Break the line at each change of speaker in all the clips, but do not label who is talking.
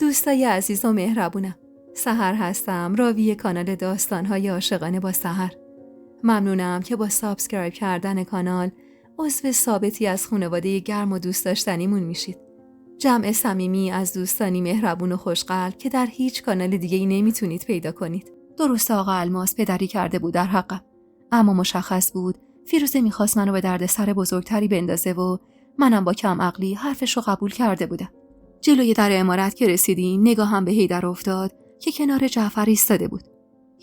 دوستای عزیز و مهربونم، سحر هستم، راوی کانال داستان‌های عاشقانه با سحر. ممنونم که با سابسکرایب کردن کانال عضو ثابتی از خانواده گرم و دوست داشتنیمون میشید. جمع صمیمی از دوستانی مهربون و خوشقلب که در هیچ کانال دیگه‌ای نمیتونید پیدا کنید. درست آقا الماس پدری کرده بود در حقم، اما مشخص بود فیروزه میخواست منو به دردسر بزرگتری بندازه و منم با کم عقلی حرفشو قبول کرده بودم. جلوی در عمارت که رسیدیم نگاهم به حیدر افتاد که کنار جعفر ایستاده بود.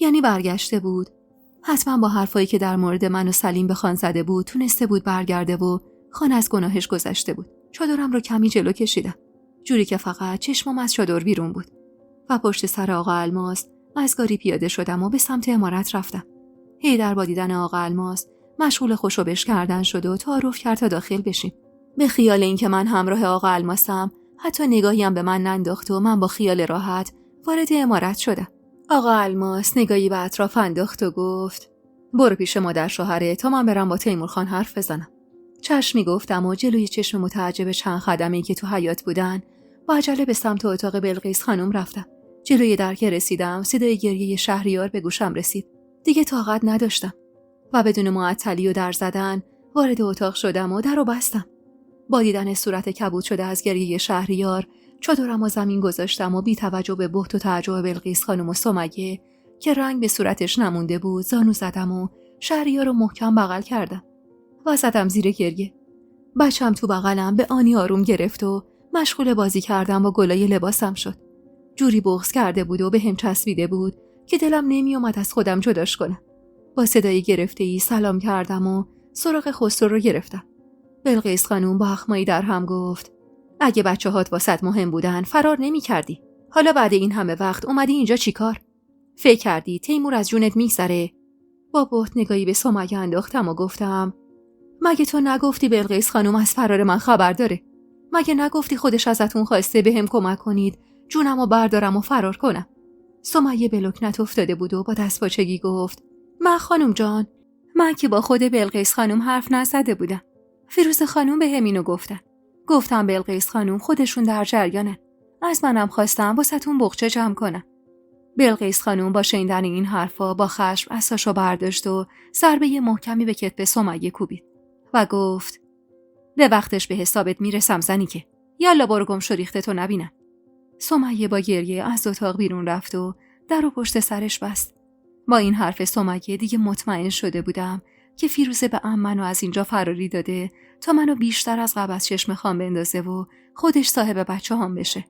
یعنی برگشته بود. حتما با حرفایی که در مورد من و سلیم به خان زده بود تونسته بود برگرده و خان از گناهش گذشته بود. چادرم رو کمی جلو کشیدم، جوری که فقط چشمم از چادر بیرون بود و پشت سر آقا الماس از گاری پیاده شدم و به سمت عمارت رفتم. حیدر با دیدن آقا الماس مشغول خوشوبش کردن شد و تعارف کرد تا داخل بشیم. به خیال اینکه من همراه آقا الماسم حتی نگاهی هم به من ننداخت و من با خیال راحت وارد عمارت شدم. آقا الماس نگاهی به اطراف انداخت و گفت برو پیش مادر شوهره تا من برم با تیمور خان حرف بزنم. چشمی گفتم و جلوی چشم متعجب چند خدمه‌ای که تو حیاط بودن با عجله به سمت اتاق بلقیس خانم رفتم. جلوی در که رسیدم صدای گریه شهریار به گوشم رسید. دیگه طاقت نداشتم و بدون معطلی و در زدن وارد اتاق شدم و درو بستم. با دیدن صورت کبود شده از گریه شهریار چادرم و زمین گذاشتم و بی توجه به بهت و تعجب بلقیس خانم و سمیه که رنگ به صورتش نمونده بود زانو زدم و شهریار رو محکم بغل کردم و زدم زیر گریه. بچم تو بغلم به آنی آروم گرفت و مشغول بازی کردم و گلای لباسم شد. جوری بغض کرده بود و به هم چسبیده بود که دلم نمی اومد از خودم جداش کنم. با صدای گرفته‌ای سلام کردم و سراغ خسرو رو گرفتم. بلقیس خانم با اخمایی در هم گفت اگه بچه‌هات واسط مهم بودن فرار نمی‌کردی. حالا بعد این همه وقت اومدی اینجا چیکار؟ فکر کردی تیمور از جونت میگذره؟ با بهت نگاهی به سمیه انداختم و گفتم مگه تو نگفتی بلقیس خانم از فرار من خبر داره؟ مگه نگفتی خودش ازتون خواسته بهم کمک کنید جونمو بردارم و فرار کنم؟ سمیه به لکنت افتاده بود و با دستپاچگی گفت من خانم جان، من که با خود بلقیس خانم حرف نزده بودم. فیروزه خانم به همینو گفتم بلقیس خانم خودشون در جریانن. از منم خواستم واسهتون بقچه جمع کنم. بلقیس خانم با شنیدن این حرفا با خشم عصاشو برداشت و ضربه محکمی به کتف سمیه کوبید و گفت به وقتش به حسابت میرسم زنی که یالا برو گم شو ریختتو نبینم. سمیه با گریه از اتاق بیرون رفت و درو پشت سرش بست. با این حرف سمیه دیگه مطمئن شده بودم که فیروزه به منو از اینجا فراری داده تا منو بیشتر از قبل از چشم خان بندازه و خودش صاحب بچه هم بشه.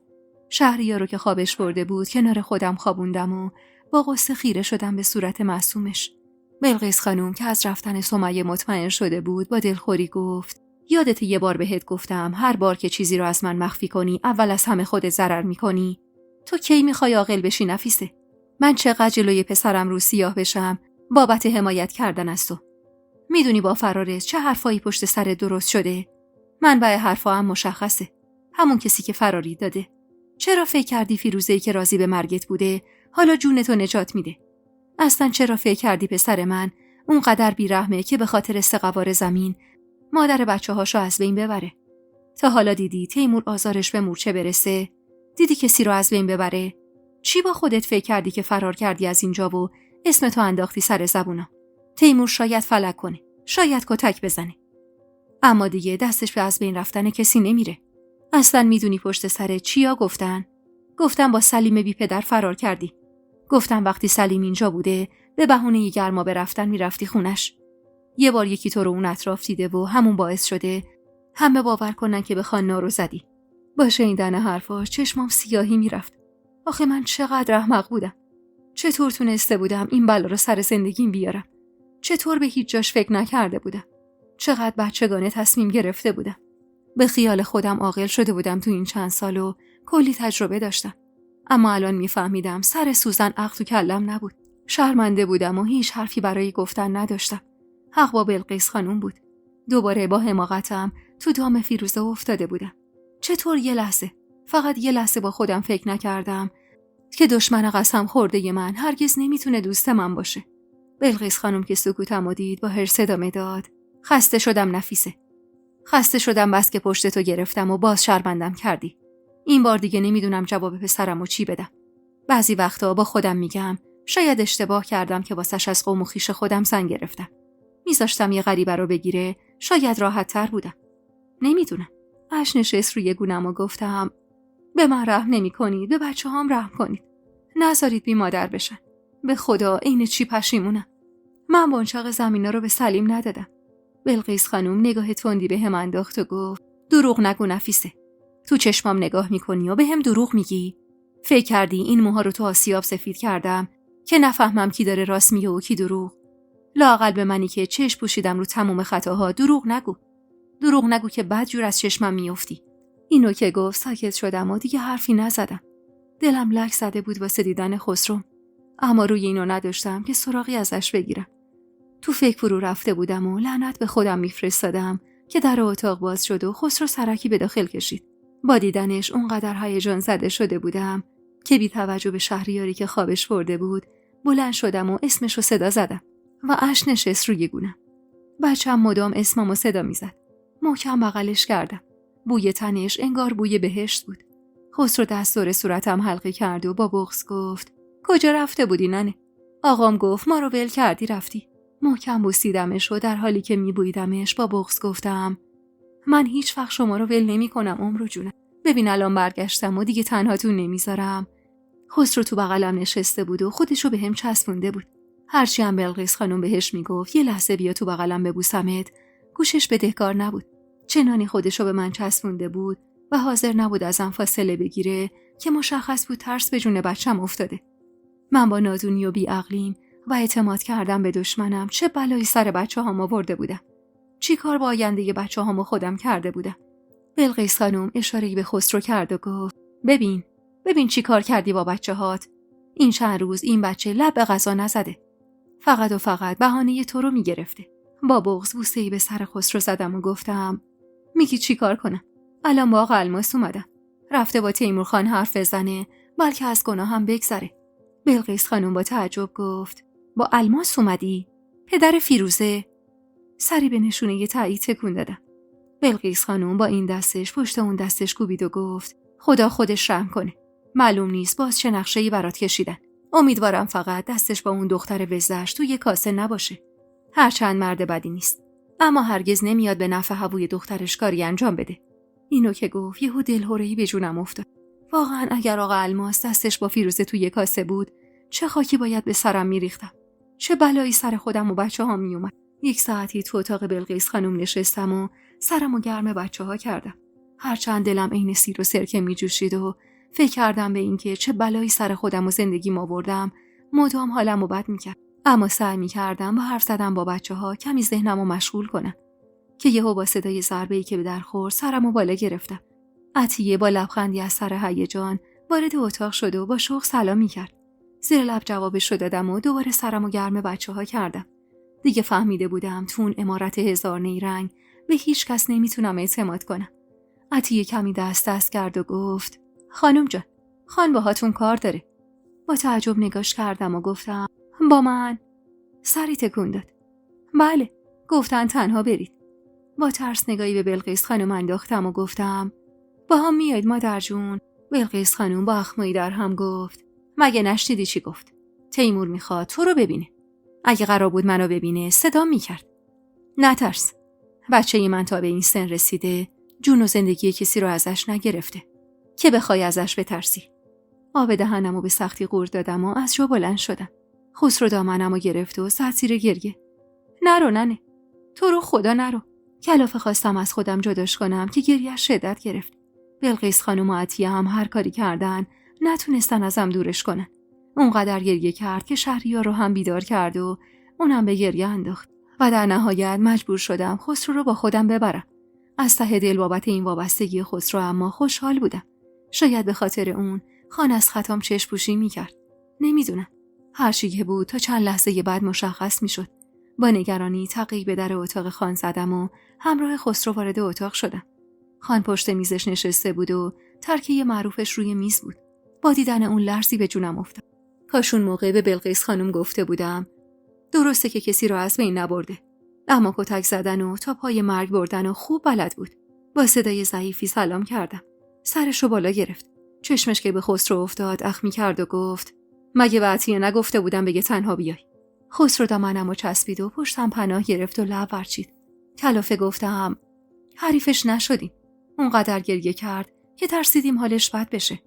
شهریار رو که خوابش برده بود کنار خودم خوابوندم و با غصه خیره شدم به صورت معصومش. بلقیس خانم که از رفتن سمیه مطمئن شده بود با دلخوری گفت یادت یه بار بهت گفتم هر بار که چیزی رو از من مخفی کنی اول از همه خودت ضرر میکنی؟ تو کی میخوای عاقل بشی نفیسه؟ من چقدر جلوی پسرم رو سیاه بشم بابت حمایت کردن از تو؟ میدونی با فرارت چه حرفایی پشت سر درست شده؟ منبع حرفا هم مشخصه، همون کسی که فراری داده. چرا فکر کردی فیروزه‌ای که راضی به مرگت بوده حالا جونتو نجات میده؟ اصلا چرا فکر کردی پسر من اونقدر بیرحمه که به خاطر سقوار زمین مادر بچه‌هاشو از بین ببره؟ تا حالا دیدی تیمور آزارش به مورچه برسه؟ دیدی کسی رو از بین ببره؟ چی با خودت فکر کردی که فرار کردی از اینجا و اسمتو انداختی سر زبونا؟ تیمور شاید فلک کنه، شاید کتک بزنه، اما دیگه دستش به از بین رفتن کسی نمیره. اصلا میدونی پشت سر چیا گفتن با سلیم بی پدر فرار کردی. گفتن وقتی سلیم اینجا بوده به بهونه گرما به رفتن میرفتی خونش. یه بار یکی تو رو اون اطراف دیده و همون باعث شده همه باور کنن که به خان نارو زدی. با شنیدن حرفاش چشمام سیاهی میرفت. آخه من چقدر احمق بودم. چطور تونسته بودم این بلا رو سر زندگیم بیارم؟ چطور به هیچ جاش فکر نکرده بودم؟ چقدر بچگانه تصمیم گرفته بودم. به خیال خودم عاقل شده بودم تو این چند سال و کلی تجربه داشتم. اما الان میفهمیدم سر سوزن عقل تو کلم نبود. شرمنده بودم و هیچ حرفی برای گفتن نداشتم. حق با بلقیس خانم بود. دوباره با حماقتم تو دام فیروزه افتاده بودم. چطور یه لحظه، فقط یه لحظه با خودم فکر نکردم که دشمن قسم خورده من هرگز نمیتونه دوست من باشه. بلقیس خانم که سکوتم و دید با حرص ادامه داد خسته شدم نفیسه. خسته شدم بس که پشت تو گرفتم و باز شرمندم کردی. این بار دیگه نمیدونم جواب پسرمو چی بدم. بعضی وقتا با خودم میگم شاید اشتباه کردم که واسش از قوم و خویش خودم سن گرفتم. میذاشتم یه غریبه رو بگیره، شاید راحت تر بودم. نمیدونم. اش نشست روی گونم و گفتم به من رحم نمی کنید، به بچه هام رحم کنید. نذارید بی مادر بشن. به خدا عین چی پشیمونم. من بنچاق زمینا رو به سلیم ندادم. بلقیس خانم نگاه تندی به هم انداخت و گفت دروغ نگو نفیسه. تو چشمام نگاه میکنی و به هم دروغ میگی؟ فکر کردی این موها رو تو آسیاب سفید کردم که نفهمم کی داره راست میگه و کی دروغ؟ لااقل به منی که چشم پوشیدم رو تمام خطاها دروغ نگو. دروغ نگو که بدجور از چشمم میافتی. اینو که گفت ساکت شدم و دیگه حرفی نزدم. دلم لک زده بود واسه دیدن خسرو، اما روی اینو نداشتم که سراغی ازش بگیرم. تو فکر فرو رفته بودم و لعنت به خودم میفرستادم که در اتاق باز شد و خسرو سرکی به داخل کشید. با دیدنش اونقدر هیجان زده شده بودم که بی توجه به شهریاری که خوابش برده بود بلند شدم و اسمشو صدا زدم و اش نشست روی گونم. بچه‌م مدام اسممو صدا میزد. محکم بغلش کردم. بوی تنش انگار بوی بهشت بود. خسرو دست دور صورتم حلقه کرد و با بغض گفت کجا رفته بودی ننه؟ آقام گفت ما رو ول کردی رفتی. محکم بوسیدمش و در حالی که میبویدمش با بغض گفتم من هیچ وقت شما رو ول نمی کنم عمرو جونم. ببین الان برگشتم و دیگه تنهاتون نمیذارم. خسرو تو بغلم نشسته بود و خودشو به هم چسبونده بود. هرچی هم بلقیس خانم بهش میگفت یه لحظه بیا تو بغلم ببوسمت، گوشش بدهکار نبود. چنانی خودشو به من چسبونده بود و حاضر نبود ازم فاصله بگیره که مشخص بود ترس به جون بچم افتاده. من با نادونی و بیعقلیم و اعتماد کردم به دشمنم چه بلایی سر بچه‌هام آورده بودم. چی کار با آینده بچه‌هامو خودم کرده بودم. بلقیس خانم اشاره‌ای به خسرو کرد و گفت ببین چی کار کردی با بچه‌هات. این چند روز این بچه لب به غذا نزده. فقط و فقط بهانه تو رو میگرفته. با بغض بوسه‌ای به سر خسرو زدم و گفتم میگی چی کار کنم؟ الان با آقا الماس اومدم. رفته با تیمور خان حرف بزنه بلکه از گناهم بگذره. بلقیس خانم با تعجب گفت با الماس اومدی؟ پدر فیروزه؟ سری به نشونه تایید تکون دادم. بلقیس خانم با این دستش پشت اون دستش کوبید و گفت خدا خودش رحم کنه. معلوم نیست باز چه نقشه‌ای برات کشیدن. امیدوارم فقط دستش با اون دختر وزش تو یه کاسه نباشه. هرچند مرد بدی نیست، اما هرگز نمیاد به نفع هووی دخترش کاری انجام بده. اینو که گفت یهو دلهره‌ای به جونم افتاد. واقعا اگر آقا الماس دستش با فیروزه تو یه کاسه بود چه خاکی باید به سرم میریختم. چه بلایی سر خودم و بچه‌هام میومد. یک ساعتی تو اتاق بلقیس خانم نشستم و سرمو گرم بچه‌ها کردم. هرچند دلم عین سیر و سرکه میجوشید و فکر کردم به اینکه چه بلایی سر خودم و زندگیم آوردم، مدام حالمو بد میکرد. اما سعی میکردم با حرف زدن با بچه‌ها کمی ذهنمو مشغول کنم که یهو با صدای ضربه‌ای که به در خورد سرمو بالا گرفتم. عطیه با لبخندی از سر هیجان وارد اتاق شد و با شوق سلام میکرد. زیر لب جوابش رو دادم و دوباره سرمو گرم بچه‌ها کردم. دیگه فهمیده بودم تو اون عمارت هزار نیرنگ به هیچ کس نمیتونم اعتماد کنم. عطیه کمی دست کرد و گفت خانم جان، خان باهاتون کار داره. با تعجب نگاش کردم و گفتم با من؟ سری تکون داد. بله، گفتن تنها برید. با ترس نگاهی به بلقیس خانم انداختم و گفتم با هم میاید مادر جون؟ بلقیس خانم با اخمایی در هم گفت مگه نشنیدی چی گفت؟ تیمور میخواد تو رو ببینه. اگه قرار بود منو ببینه صدا میکرد. نترس، بچه من تا به این سن رسیده جون و زندگی کسی رو ازش نگرفته که بخوای ازش بترسی. آب دهنمو به سختی قورت دادم و از جا بلند شدم. خسرو دامنمو گرفت و زد زیر گریه. نرو ننه، تو رو خدا نرو. کلافه خواستم از خودم جداش کنم که گریه شدت گرفت. بلقیس خانم و عطیه هم هر کاری کردن نتونستن ازم دورش کنن. اونقدر گریه کرد که شهریار رو هم بیدار کرد و اونم به گریه انداخت و در نهایت مجبور شدم خسرو رو با خودم ببرم. از ته دل بابت این وابستگی خسرو اما خوشحال بودم. شاید به خاطر اون خان از خطام چشم پوشی میکرد. نمیدونم. هر چی که بود تا چند لحظه بعد مشخص میشد. با نگرانی تقی به در اتاق خان زدم و همراه خسرو وارد اتاق شدم. خان پشت میزش نشسته بود و ترکیه معروفش روی میز بود. با دیدن اون لرزی به جونم افتاد. کاشون موقع به بلقیس خانم گفته بودم درسته که کسی رو از بین نبرده، اما کتک زدن و تا پای مرگ بردن و خوب بلد بود. با صدای ضعیفی سلام کردم. سرشو بالا گرفت. چشمش که به خسرو افتاد اخمی کرد و گفت مگه به عطیه نگفته بودم بگه تنها بیای؟ خسرو دامنمو چسبید و پشتم پناه گرفت و لب ورچید. کلافه گفتم حریفش نشدیم. اونقدر گریه کرد که ترسیدیم حالش بد بشه.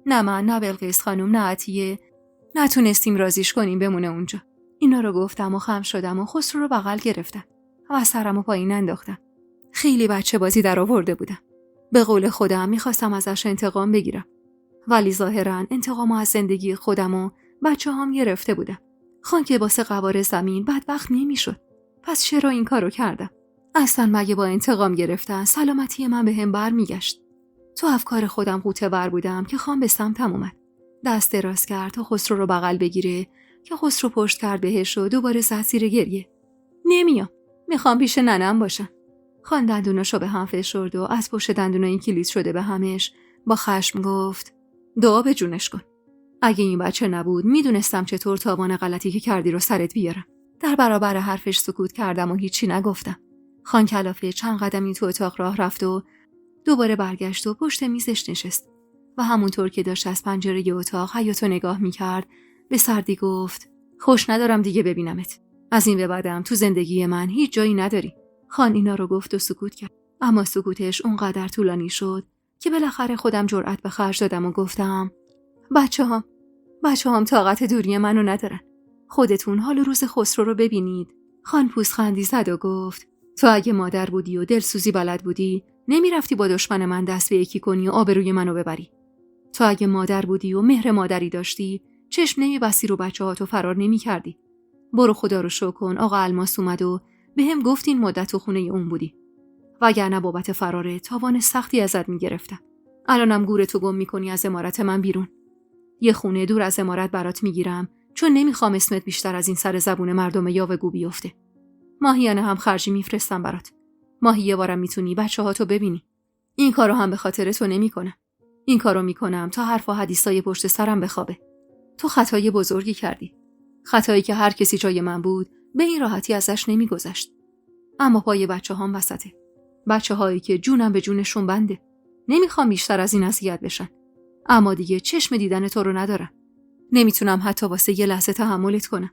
نه من، نه بلقیس خانم، نه عطیه نتونستیم رازیش کنیم بمونه اونجا. اینا رو گفتم و خم شدم و خسرو رو بغل گرفتم و سرمو پایین انداختم. خیلی بچه بازی در آورده بودم. به قول خودم میخواستم ازش انتقام بگیرم. ولی ظاهراً انتقامو از زندگی خودم و بچه‌هام گرفته بودم. خان که واسه قوار زمین بدبخت نمیشد. پس چرا این کارو کردم؟ اصلا مگه با انتقام گرفتن سلامتی من به هم برمیگشت؟ تو افکار خودم غوطه ور بودم که خان به سمتم اومد. دست دراز کرد تا خسرو رو بغل بگیره که خسرو پشت کرد بهش و دوباره زد زیر گریه. نمیام. میخوام پیش ننم باشم. خان دندوناشو به هم فشرد و از پشت دندونای کلید شده به همش با خشم گفت دعا به جونش کن. اگه این بچه نبود میدونستم چطور تاوان غلطی که کردی رو سرت بیارم. در برابر حرفش سکوت کردم و هیچی نگفتم. خان کلافه چند قدمی تو اتاق راه رفت و دوباره برگشت و پشت میزش نشست و همونطور که داشت از پنجره اتاق حیاطو نگاه میکرد به سردی گفت خوش ندارم دیگه ببینمت. از این به بعدم تو زندگی من هیچ جایی نداری. خان اینا رو گفت و سکوت کرد. اما سکوتش اونقدر طولانی شد که بالاخره خودم جرأت به خرج دادم و گفتم بچه‌هام طاقت دوری منو ندارن. خودتون حال روز خسرو رو ببینید. خان پوزخندی زد و گفت تو اگه مادر بودی و دلسوزی بلد بودی نمیرفتی با دشمن من دست به یکی کنی و آبروی منو ببری. تو اگه مادر بودی و مهر مادری داشتی چشم نمیبستی رو بچه‌هاتو فرار نمی‌کردی. برو خدا رو شکر کن آقا الماس اومد و بهم گفت این مدت تو خونه اون بودی. وگرنه بابت فراره تاوان سختی ازت میگرفتم. الانم گورتو گم میکنی از عمارت من بیرون. یه خونه دور از عمارت برات میگیرم چون نمیخوام اسمت بیشتر از این سر زبون مردم یاوه‌گو بیفته. ماهیانه هم خرجی میفرستم برات. ماهی یه بارم میتونی بچه‌هاتو ببینی. این کارو هم به خاطر تو نمیکنم. این کارو میکنم تا حرف و حدیثای پشت سرم بخوابه. تو خطای بزرگی کردی. خطایی که هر کسی جای من بود به این راحتی ازش نمیگذشت. اما پای بچه‌هام وسطه. بچه‌هایی که جونم به جونشون بنده. نمیخوام بیشتر از این اذیت بشن. اما دیگه چشم دیدن تو رو ندارم. نمیتونم حتی واسه یه لحظه تحملت کنم.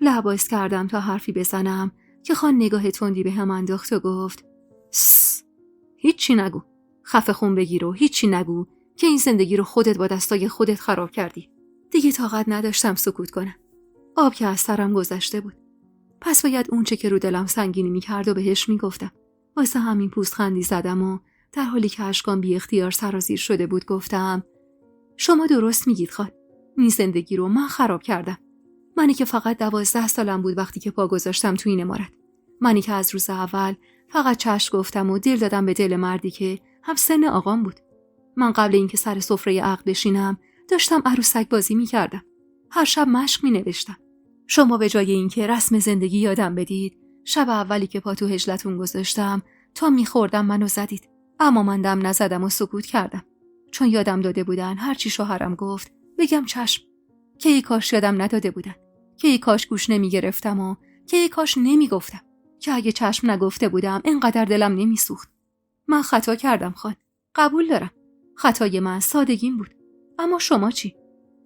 لباس کردم تا حرفی بزنم که خان نگاه تندی به هم انداخت و گفت هیچی نگو. خفه خون بگیر و هیچی نگو که این زندگی رو خودت با دستای خودت خراب کردی. دیگه طاقت نداشتم سکوت کنم. آب که از سرم گذشته بود. پس باید اون چه که رو دلم سنگینی میکرد و بهش میگفتم. واسه همین پوزخندی زدم و در حالی که اشکام بی اختیار سرازیر شده بود گفتم شما درست میگید خان. این زندگی رو من خراب کردم. منی که فقط 12 سالم بود وقتی که پا گذاشتم تو این عمارت. منی که از روز اول فقط چشم گفتم و دل دادم به دل مردی که هم سن آقام بود. من قبل اینکه سر سفره عقد بشینم داشتم عروسک بازی میکردم. هر شب مشق مینوشتم. شما به جای اینکه رسم زندگی یادم بدید، شب اولی که پا تو هجلتون گذاشتم تا میخوردم منو زدید. اما من دم نزدم و سکوت کردم. چون یادم داده بودن هرچی شوهرم گفت بگم چشم. که ای کاش یادم نداده بودن. که ای کاش گوش نمیگرفتم و که ای کاش نمیگفتم. که اگه چشم نگفته بودم اینقدر دلم نمیسوخت. من خطا کردم خان. قبول دارم. خطای من سادگیم بود. اما شما چی؟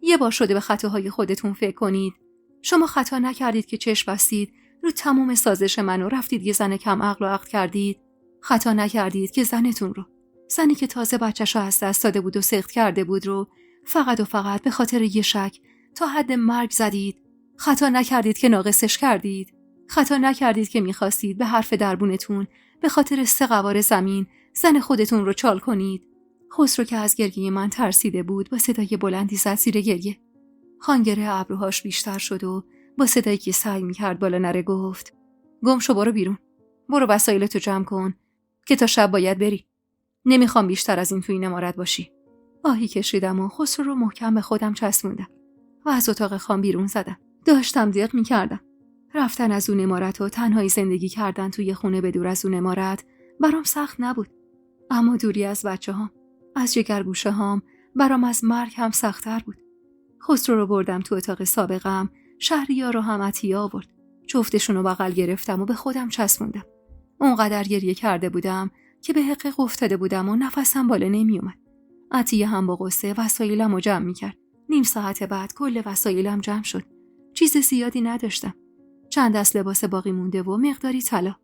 یه بار شده به خطاهای خودتون فکر کنید. شما خطا نکردید که چشم بستید رو تمام سازش منو رفتید یه زن کم عقل و عقل کردید. خطا نکردید که زنتون رو، زنی که تازه بچه‌شو از دست داده بود و سخت کرده بود رو فقط و فقط به خاطر یه شک تا حد مرگ زدید. خطا نکردید که ناقصش کردید. خطا نکردید که میخواستید به حرف دربونتون به خاطر 3 قوار زمین زن خودتون رو چال کنید. خسرو که از گریه من ترسیده بود با صدای بلندی زد زیر گریه. خانگره ابروهاش بیشتر شد و با صدایی که سعی میکرد بالا نره گفت گم شو برو بیرون. برو وسایلتو جمع کن که تا شب باید بری. نمیخوام بیشتر از این تو این عمارت باشی. آهی کشیدم و خسرو رو محکم به خودم چسبوندم و از اتاق خان بیرون زدم. داشتم دیق میکردم. رفتن از اون عمارت و تنهایی زندگی کردن توی خونه به دور از اون عمارت برام سخت نبود. اما دوری از بچه‌هام، از جگرگوشه‌هام برام از مرگ هم سخت‌تر بود. خسرو رو بردم تو اتاق سابقم. شهریار رو هم عطیه آورد. جفتشون رو بغل گرفتم و به خودم چسبوندم. اونقدر گریه کرده بودم که به حقیق افتاده بودم و نفسم بالا نمی اومد. عطیه هم با غصه وسایلم رو جمع میکرد. نیم ساعت بعد کل وسایلم جمع شد. چیز زیادی نداشتم. چند دست لباس باقی مونده و مقداری طلا.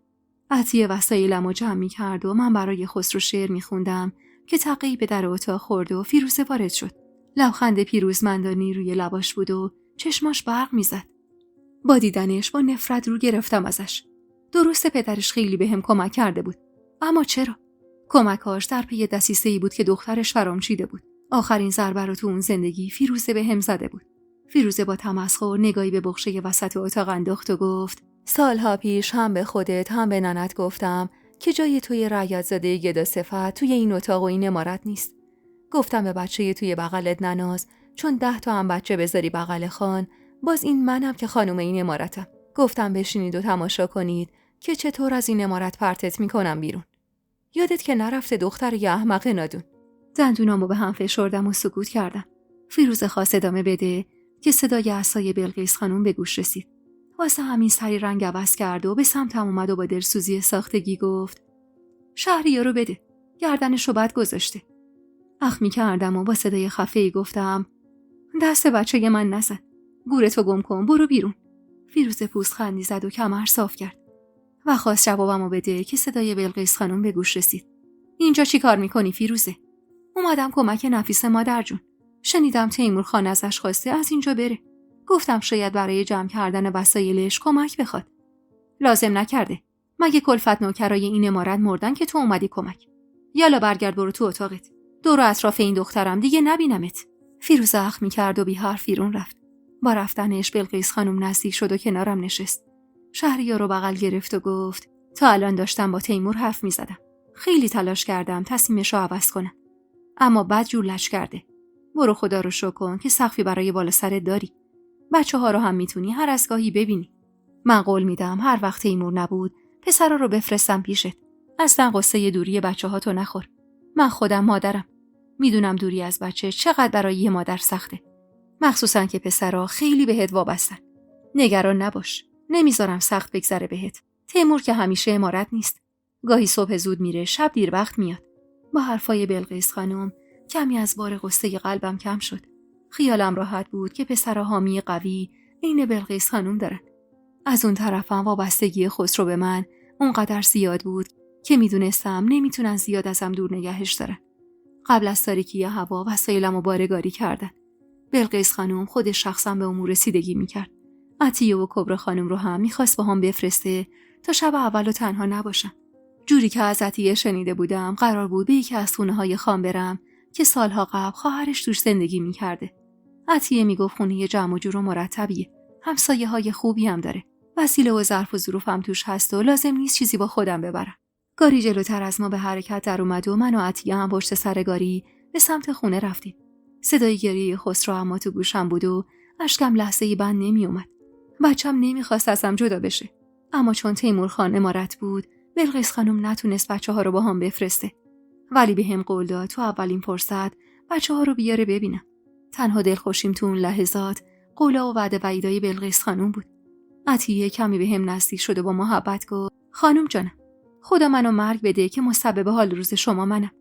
عطیه وسایلم رو جمع میکرد و من برای خسرو شعر میخوندم که تقی به در اتاق خورد و فیروزه وارد شد. لبخند پیروزمندانه روی لباش بود و چشماش برق میزد. با دیدنش با نفرت رو گرفتم ازش. درسته پدرش خیلی بهم کمک کرده بود، اما چرا؟ کمکاش در پی دسیسه‌ای بود که دخترش فرام چیده بود. آخرین ضربه رو تو اون زندگی فیروزه بهم زده بود. فیروزه با تمسخر نگاهی به بخشه وسط اتاق انداخت و گفت: سالها پیش هم به خودت هم به ننت گفتم که جای توی رعیت زاده گدا صفت توی این اتاق و این عمارت نیست. گفتم به بچه توی بغلت نناز، چون 10 تا هم بچه بذاری بغل خان، باز این منم که خانم این عمارتم. گفتم بشینید و تماشا کنید که چطور از این عمارت پرتت میکنم بیرون. یادت که نرفته دختر یه احمق نادون. دندونامو به هم فشردم و سکوت کردم. فیروزه خواست ادامه بده که صدای عصای بلقیس خانم به گوش رسید. واسه همین سری رنگ عوض کرد و به سمتم اومد و با دلسوزی ساختگی گفت: شهریارو رو بده، گردنشو بد گذاشته. اخمی کردم و با صدای خفه‌ای گفتم: دست بچه من نزن، گورتو گم کن، برو بیرون. فیروزه پوزخندی زد و کمر صاف کرد و خواست جوابمو بده که صدای بلقیس خانم به گوش رسید. اینجا چی کار میکنی فیروزه؟ اومدم کمک نفیس مادر جون. شنیدم تیمور خان ازش خواسته از اینجا بره. گفتم شاید برای جمع کردن وسایلش کمک بخواد. لازم نکرده. مگه کلفت نوکرای این عمارت مردن که تو اومدی کمک؟ یالا برگرد برو تو اتاقت. دور و اطراف این دخترم دیگه نبینمت. فیروزه اخم کرد و بی حرف بیرون رفت. با رفتنش بلقیس خانم نزدیک شد و کنارم نشست. شهریار رو بغل گرفت و گفت: تا الان داشتم با تیمور حرف می‌زدم. خیلی تلاش کردم تصمیمش رو عوض کنم، اما بد جور لج کرده. برو خدا رو شکر کن که سقفی برای بالا سرت داری. بچه‌ها رو هم میتونی هر از گاهی ببینی. من قول میدم هر وقت تیمور نبود پسرا رو بفرستم پیشت. اصلا قصه دوری بچه‌ها تو نخور. من خودم مادرم. میدونم دوری از بچه چقدر برای یه مادر سخته. مخصوصا که پسرا خیلی بهت وابستن. نگران نباش. نمیذارم سخت بگذره بهت. تیمور که همیشه عمارت نیست. گاهی صبح زود میره، شب دیر وقت میاد. با حرفای بلقیس خانم کمی از بار غصه قلبم کم شد. خیالم راحت بود که پسرا حامی قوی عین بلقیس خانم دارن. از اون طرفم وابستگی خسرو به من اونقدر زیاد بود که میدونستم نمیتونن زیاد ازم دور نگهش دارن. قبل از تاریکی هوا وسایلمو باره‌گاری کردن. بلقیس خانم خودش شخصا به امور رسیدگی میکرد. عطیه و کبرا خانم رو هم میخواست با هم بفرسته تا شب اولو تنها نباشم. جوری که از عطیه شنیده بودم قرار بود به یکی از خونه‌های خان برم که سالها قبل خواهرش توش زندگی میکرده. عطیه میگفت خونه جمع و جور و مرتبیه. همسایه‌های خوبی هم داره. وسیله و ظرف و ظروف هم توش هست و لازم نیست چیزی با خودم ببرم. گاری جلوتر از ما به حرکت در اومد و من و عطیه هم پشت سر گاری به سمت خونه رفتیم. صدای گریه خسرو اما تو گوشم بود و اشکم لحظه‌ای بند نمی اومد. بچم نمیخواست ازم جدا بشه. اما چون تیمور خان عمارت بود، بلقیس خانم نتونست بچه‌ها رو با هم بفرسته. ولی بهم قول داد تو اولین فرصت بچه‌ها رو بیاره ببینم. تنها دلخوشیم تو اون لحظات قولا و وعده وعیدای بلقیس خانم بود. عطیه کمی بهم نزدیک شد و با محبت گفت: خانم جانم، خدا منو مرگ بده که مسبب حال روز شما منم.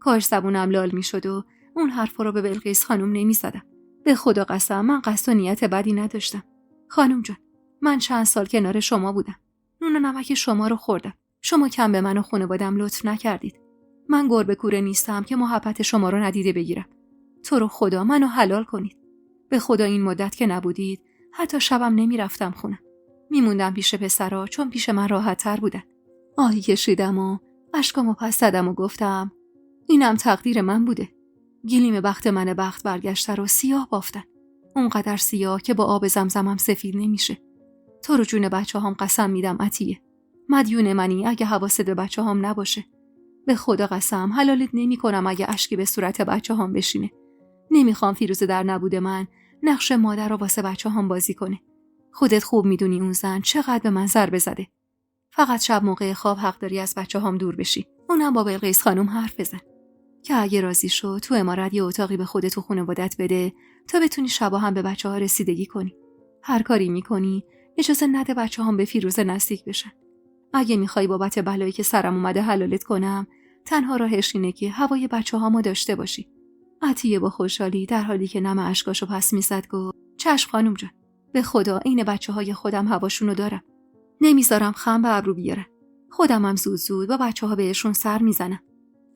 کاش زبونم لال میشد و اون حرفا رو به بلقیس خانم نمیزدم. به خدا قسم من قصد و نیت بدی نداشتم. خانم جان، من چند سال کنار شما بودم. نون و نمک شما رو خوردم. شما کم به من و خانواده‌ام لطف نکردید. من گربه کوره نیستم که محبت شما رو ندیده بگیرم. تو رو خدا منو حلال کنید. به خدا این مدت که نبودید حتی شبم نمیرفتم خونه. میموندم پیش پسرا چون پیش من راحت‌تر بودن. آهی کشیدم و اشکامو پس زدم و گفتم: اینم تقدیر من بوده. گلیم بخت من بخت برگشته رو سیاه بافتن. اونقدر سیاه که با آب زمزمم سفید نمیشه. تو رو جون بچه‌هام قسم میدم عطیه. مدیون منی اگه حواست به بچه‌هام نباشه. به خدا قسم حلالت نمی‌کنم اگه اشکی به صورت بچه‌هام بشینه. نمیخوام فیروزه در نبود من نقش مادر رو واسه بچه‌هام بازی کنه. خودت خوب میدونی اون زن چقدر به من ضربه زده. فقط شب موقع خواب حق داری از بچه‌هام دور بشی. اونم با بلقیس خانم حرف بزن که اگه راضی شد تو عمارت یه اتاقی به خودت و خانواده‌ات بده تا بتونی شبا هم به بچه‌ها رسیدگی کنی. هر کاری میکنی اجازه نده بچه‌هام به فیروزه نزدیک بشن. اگه میخوای بابت بلایی که سرم اومده حلالت کنم، تنها راهش اینه که هوای بچه‌هامو داشته باشی. عطیه با خوشحالی در حالی که نم اشکاشو پس میزد گفت چشم خانم جان، به خدا این بچه‌های خودم هواشونو دارم. نمیذارم خم به ابرو بیاره. خودمم زود با بچه‌ها بهشون سر میزنم.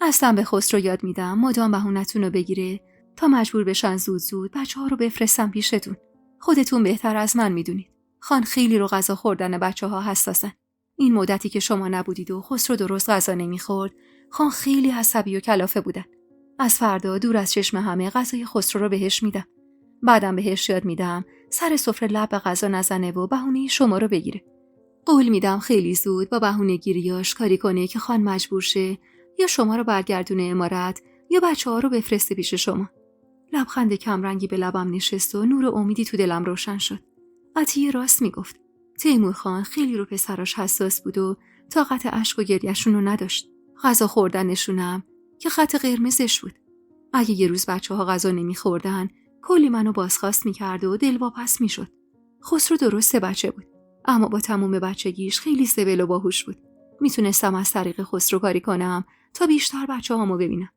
اصلا به خسرو یاد میدم مدام بهونتون رو بگیره تا مجبور بشن زود بچه‌ها رو بفرستم پیشتون. خودتون بهتر از من میدونید. خان خیلی رو غذا خوردن بچه‌ها حساسن. این مدتی که شما نبودید و خسرو درست غذا نمیخورد، خان خیلی عصبی و کلافه بودن. از فردا دور از چشم همه غذای خسرو رو بهش میدم. بعدم بهش یاد میدم سر سفره لب به غذا نزنه و بهونه شما رو بگیره. قول میدم خیلی زود با بهونه گیریاش کاری کنه که خان مجبور شه یا شما رو برگردونه امارت یا بچه‌ها رو بفرسته پیش شما. لبخند کمرنگی به لبم نشست و نور امیدی تو دلم روشن شد. عطیه راست میگفت. تیمور خان خیلی رو پسراش حساس بود و طاقت اشک و گریه‌شون رو نداشت. غذا خوردنشونم که خط قرمزش بود. اگه یه روز بچه‌ها غذا نمی‌خوردن، کلی منو بازخواست می‌کرد و دلواپس می‌شد. خسرو درسته بچه بود، اما با تموم بچگیش خیلی سبل و باهوش بود. میتونستم از طریق خسرو کاری کنم تا بیشتر بچه‌هامو ببینم.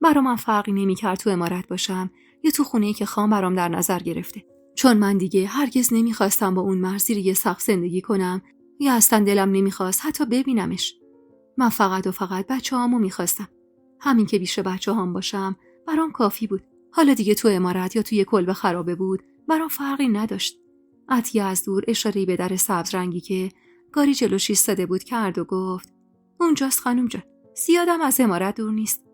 برام من فرقی نمی‌کرد تو امارت باشم یا تو خونه‌ای که خان برام در نظر گرفته. چون من دیگه هرگز نمی‌خواستم با اون مرد زیر یه سقف زندگی کنم یا اصلا دلم نمی‌خواست حتی ببینمش. من فقط بچه‌هامو می‌خواستم. همین که بیشه بچه‌هام باشم برام کافی بود. حالا دیگه تو امارت یا توی کلبه خرابه بود برام فرقی نداشت. عطیه از دور اشاره‌ای به در سبز رنگی که گاری جلوش ایستاده بود کرد و گفت اونجاست خانم جان، زیادم از امارت دور نیست.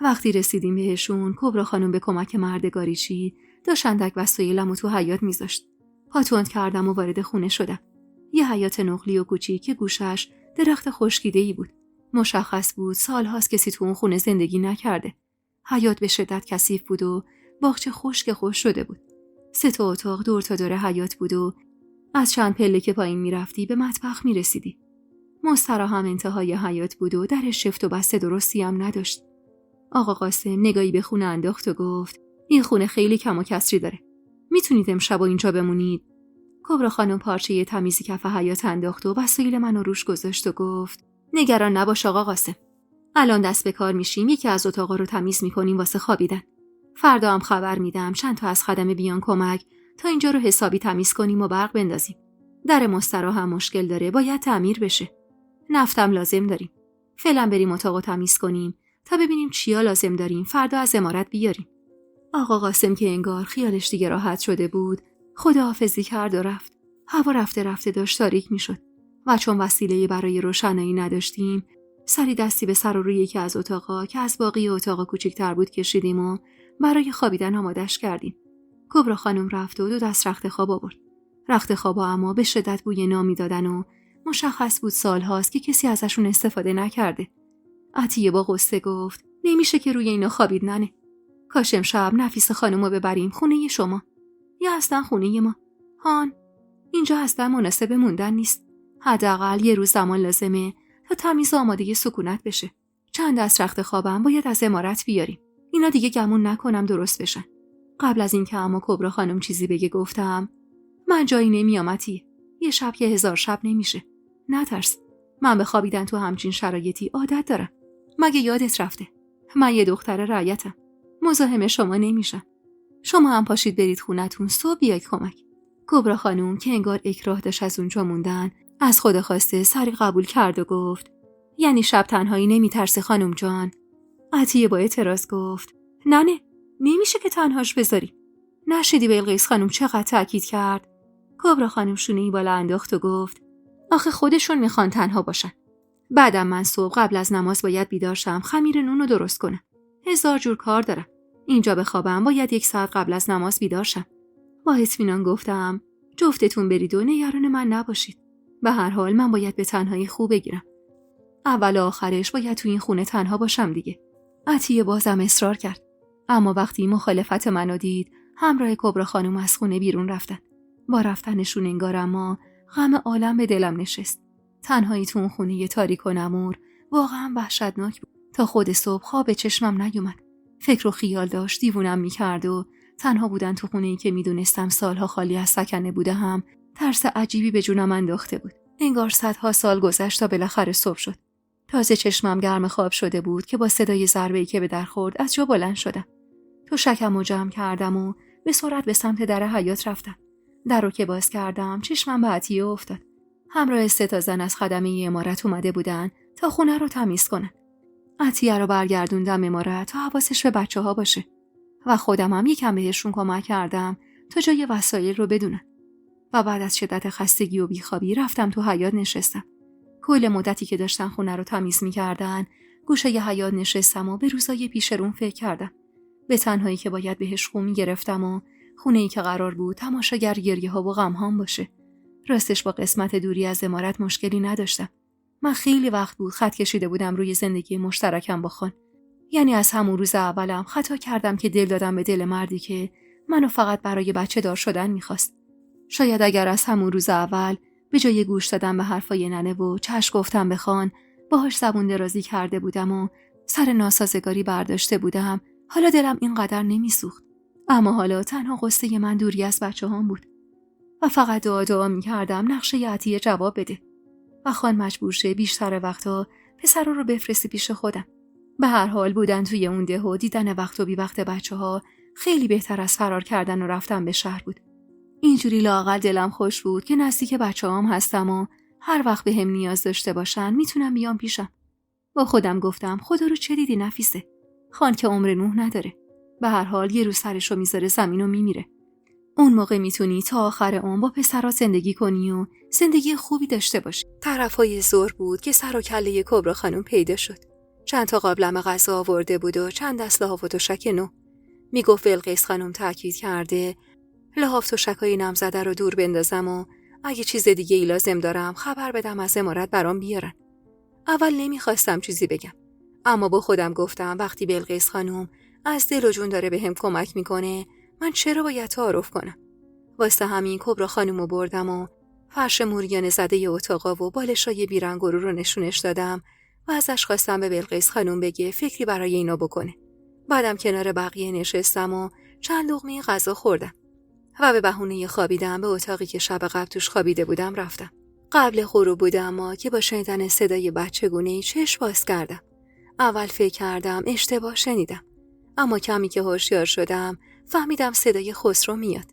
وقتی رسیدیم بهشون کبرا خانم به کمک مرد گاریچی داشت اندک وسایلمو تو حیاط میذاشت. پاتوند کردم و وارد خونه شدم. یه حیاط نقلی و کوچیک که گوشش درخت خشکیده‌ای بود. مشخص بود سالهاست کسی تو اون خونه زندگی نکرده. حیاط به شدت کثیف بود و باغچه خشک خوش شده بود. 3 اتاق دور تا دور حیاط بود و از چند پله که پایین میرفتی به مطبخ میرسیدی. مستراح هم انتهای حیاط بود و درش شفت و بسته درستی هم نداشت. آقا قاسم نگاهی به خونه انداخت و گفت این خونه خیلی کم و کسری داره. میتونید امشب اینجا بمونید؟ کبرا خانم پارچه تمیزی کف حیاط انداخت و وسایل منو روش گذاشت و گفت نگران نباش آقا قاسم. الان دست به کار میشیم یکی از اتاقا رو تمیز میکنیم واسه خوابیدن. فردا هم خبر میدم چند تا از خدمه بیان کمک تا اینجا رو حسابی تمیز کنیم و برق بندازیم. در مستراح هم مشکل داره باید تعمیر بشه. نفتم لازم داریم. فعلا بریم اتاقو تمیز کنیم تا ببینیم چیا لازم داریم فردا از امارت بیاریم. آقا قاسم که انگار خیالش دیگه راحت شده بود خداحافظی کرد و رفت. هوا رفته داشت تاریک میشد و چون وسیله برای روشنایی نداشتیم سری دستی به سر و روی یکی از اتاقا که از باقی اتاقا کوچیک‌تر بود کشیدیم و برای خوابیدن آمادش کردیم. کبرا خانم رفت و 2 دست رخت خواب آورد. رخت خوابا اما به شدت بوی نامی دادن و مشخص بود سالهاست که کسی ازشون استفاده نکرده. عطیه با غصه گفت نمیشه که روی اینا خوابید ننه. کاش امشب نفیس خانمو ببریم خونه شما یا اصلا خونه ما. هان اینجا اصلا مناسب موندن نیست. حداقل یه روز زمان لازمه تا تمیز و آماده سکونت بشه. چند دست رخت خوابم باید از امارت بیاریم. اینا دیگه گمون نکنم درست بشن. قبل از اینکه اما کبرا خانم چیزی بگه گفتم من جایی نمیامتی. یه شب که 1000 شب نمیشه. نترس. من به خوابیدن تو همچین شرایطی عادت دارم. مگه یادت رفته؟ من یه دختر رعیتم. مزاحم شما نمیشم. شما هم پاشید برید خونتون صبح بیاید کمک. کبرا خانم که انگار اکراه داشت از اونجا موندن از خود خواسته سری قبول کرد و گفت یعنی شب تنهایی نمیترسه خانم جان؟ عطیه با اعتراض گفت نه نمیشه که تنهاش بذاری. نشیدی بلقیس خانم چقدر تاکید کرد؟ کبرا خانم شونه‌ای بالا انداخت و گفت آخه خودشون میخوان تنها باشن. بعدم من صبح قبل از نماز باید بیدار شم خمیر نون رو درست کنم. 1000 جور کار دارم. اینجا بخوابم باید 1 ساعت قبل از نماز بیدار شم. با اطمینان گفتم جفتتون برید و نگران من نباشید. به هر حال من باید به تنهایی خوب بگیرم. اول و آخرش باید تو این خونه تنها باشم دیگه. عطیه بازم اصرار کرد. اما وقتی مخالفت منو دید همراه کبرا خانم از خونه بیرون رفتن. با رفتنشون انگار اما غم عالم به دلم نشست. تنهایی تو اون خونه تاریک و نمور واقعا وحشتناک بود. تا خود صبح خواب چشمم نیومد. فکر و خیال داشت دیوونم میکرد و تنها بودن تو خونه‌ای که میدونستم سالها خالی از سکنه بوده هم ترس عجیبی به جونم انداخته بود. انگار 100 سال گذشت تا بالاخره صبح شد. تازه چشمم گرم خواب شده بود که با صدای ضربه‌ای که به در خورد از جا بلند شدم. تشکم رو جمع کردم و به سرعت به سمت در حیاط رفتم. در رو که باز کردم چشمم به عطیه افتاد. همراه 3 زن از خدمه عمارت اومده بودن تا خونه رو تمیز کنن. عطیه رو برگردوندم عمارت تا حواسش به بچه‌ها باشه و خودم هم یکم بهشون کمک کردم تا جای وسایل رو بدونن. و بعد از شدت خستگی و بیخوابی رفتم تو حیاط نشستم. کل مدتی که داشتن خونه رو تمیز می‌کردن، گوشه ی حیاط نشستم و به روزای پیش روم فکر کردم. به تنهایی که باید بهش خو می‌گرفتم و خونه‌ای که قرار بود تماشاگر گریه‌ها و غم‌هام باشه. راستش با قسمت دوری از عمارت مشکلی نداشتم. من خیلی وقت بود خط کشیده بودم روی زندگی مشترکم با خان. یعنی از همون روز اولم خطا کردم که دل دادم به دل مردی که منو فقط برای بچه دار شدن می‌خواست. شاید اگر از همون روز اول به جای گوش دادن به حرفای ننه و چشم گفتم به خان باهاش زبون درازی کرده بودم و سر ناسازگاری برداشته بودم، حالا دلم اینقدر نمیسوخت. اما حالا تنها قصه من دوری از بچه‌هام بود و فقط دعا می‌کردم نقشه عطیه جواب بده و خان مجبور شه بیشتر وقتا پسرا رو بفرستی پیش خودم. به هر حال بودن توی اون ده و دیدن وقت و بی وقت بچه‌ها خیلی بهتر از فرار کردن و رفتن به شهر بود. اینجوری لااقل دلم خوش بود که نزدیک بچه‌هام هستم و هر وقت بهم نیاز داشته باشن میتونم بیام پیشم. با خودم گفتم خدا رو چه دیدی نفیسه؟ خان که عمر نوح نداره. به هر حال یه روز سرشو میذاره زمین و میمیره. اون موقع میتونی تا آخر عمر با پسرا زندگی کنی و زندگی خوبی داشته باشی. طرفای ظهر بود که سر و کله کبرا خانم پیدا شد. چند تا قابلمه غذا آورده بود و چند دست لحاف و تشک نو. میگفت بلقیس خانم تاکید کرده لحاف تشکای نم زده رو دور بندازم و اگه چیز دیگه ای لازم دارم خبر بدم از عمارت برام بیارن. اول نمیخواستم چیزی بگم، اما با خودم گفتم وقتی بلقیس خانم از دل و جون داره بهم کمک میکنه من چرا باید تعارف کنم. واسه همین کبرا خانومو بردم و فرش موریانه زده اتاقا و بالشای بیرنگرو رو نشونش دادم و ازش خواستم به بلقیس خانم بگه فکری برای اینا بکنه. بعدم کنار بقیه نشستم و چند لقمه غذا خوردم و به بهونه خوابیدم به اتاقی که شب قبل توش خوابیده بودم رفتم. قبل غروب بودم اما که با شنیدن صدای بچگونه‌ای چشم باز کردم. اول فکر کردم اشتباه شنیدم، اما کمی که هوشیار شدم فهمیدم صدای خسرو میاد.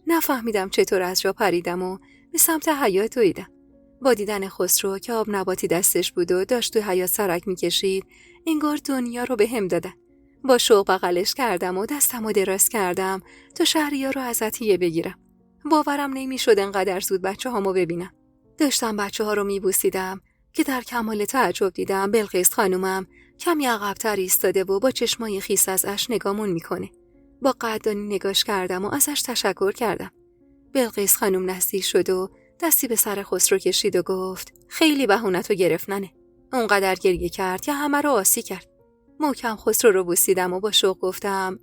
نفهمیدم چطور از جا پریدم و به سمت حیاط دویدم. با دیدن خسرو که آب نباتی دستش بود و داشت تو حیاط سرک میکشید انگار دنیا رو به هم دادن. با شوق بغلش کردم و دستمو دراز کردم تا شهریار رو از عطیه بگیرم. باورم نمیشد انقدر زود بچه‌هامو ببینم. داشتم بچه‌ها رو میبوسیدم که در کمال تعجب دیدم بلقیس خانومم کمی عقب‌تر ایستاده و با چشمای خیس از اشک نگامون میکنه. با قدردانی نگاش کردم و ازش تشکر کردم. بلقیس خانوم نزدیک شد و دستی به سر خسرو کشید و گفت خیلی بهونتو گرفت ننه. اونقدر گریه کرد که همه رو آسی کرد. محکم خسرو رو بوسیدم و با شوق گفتم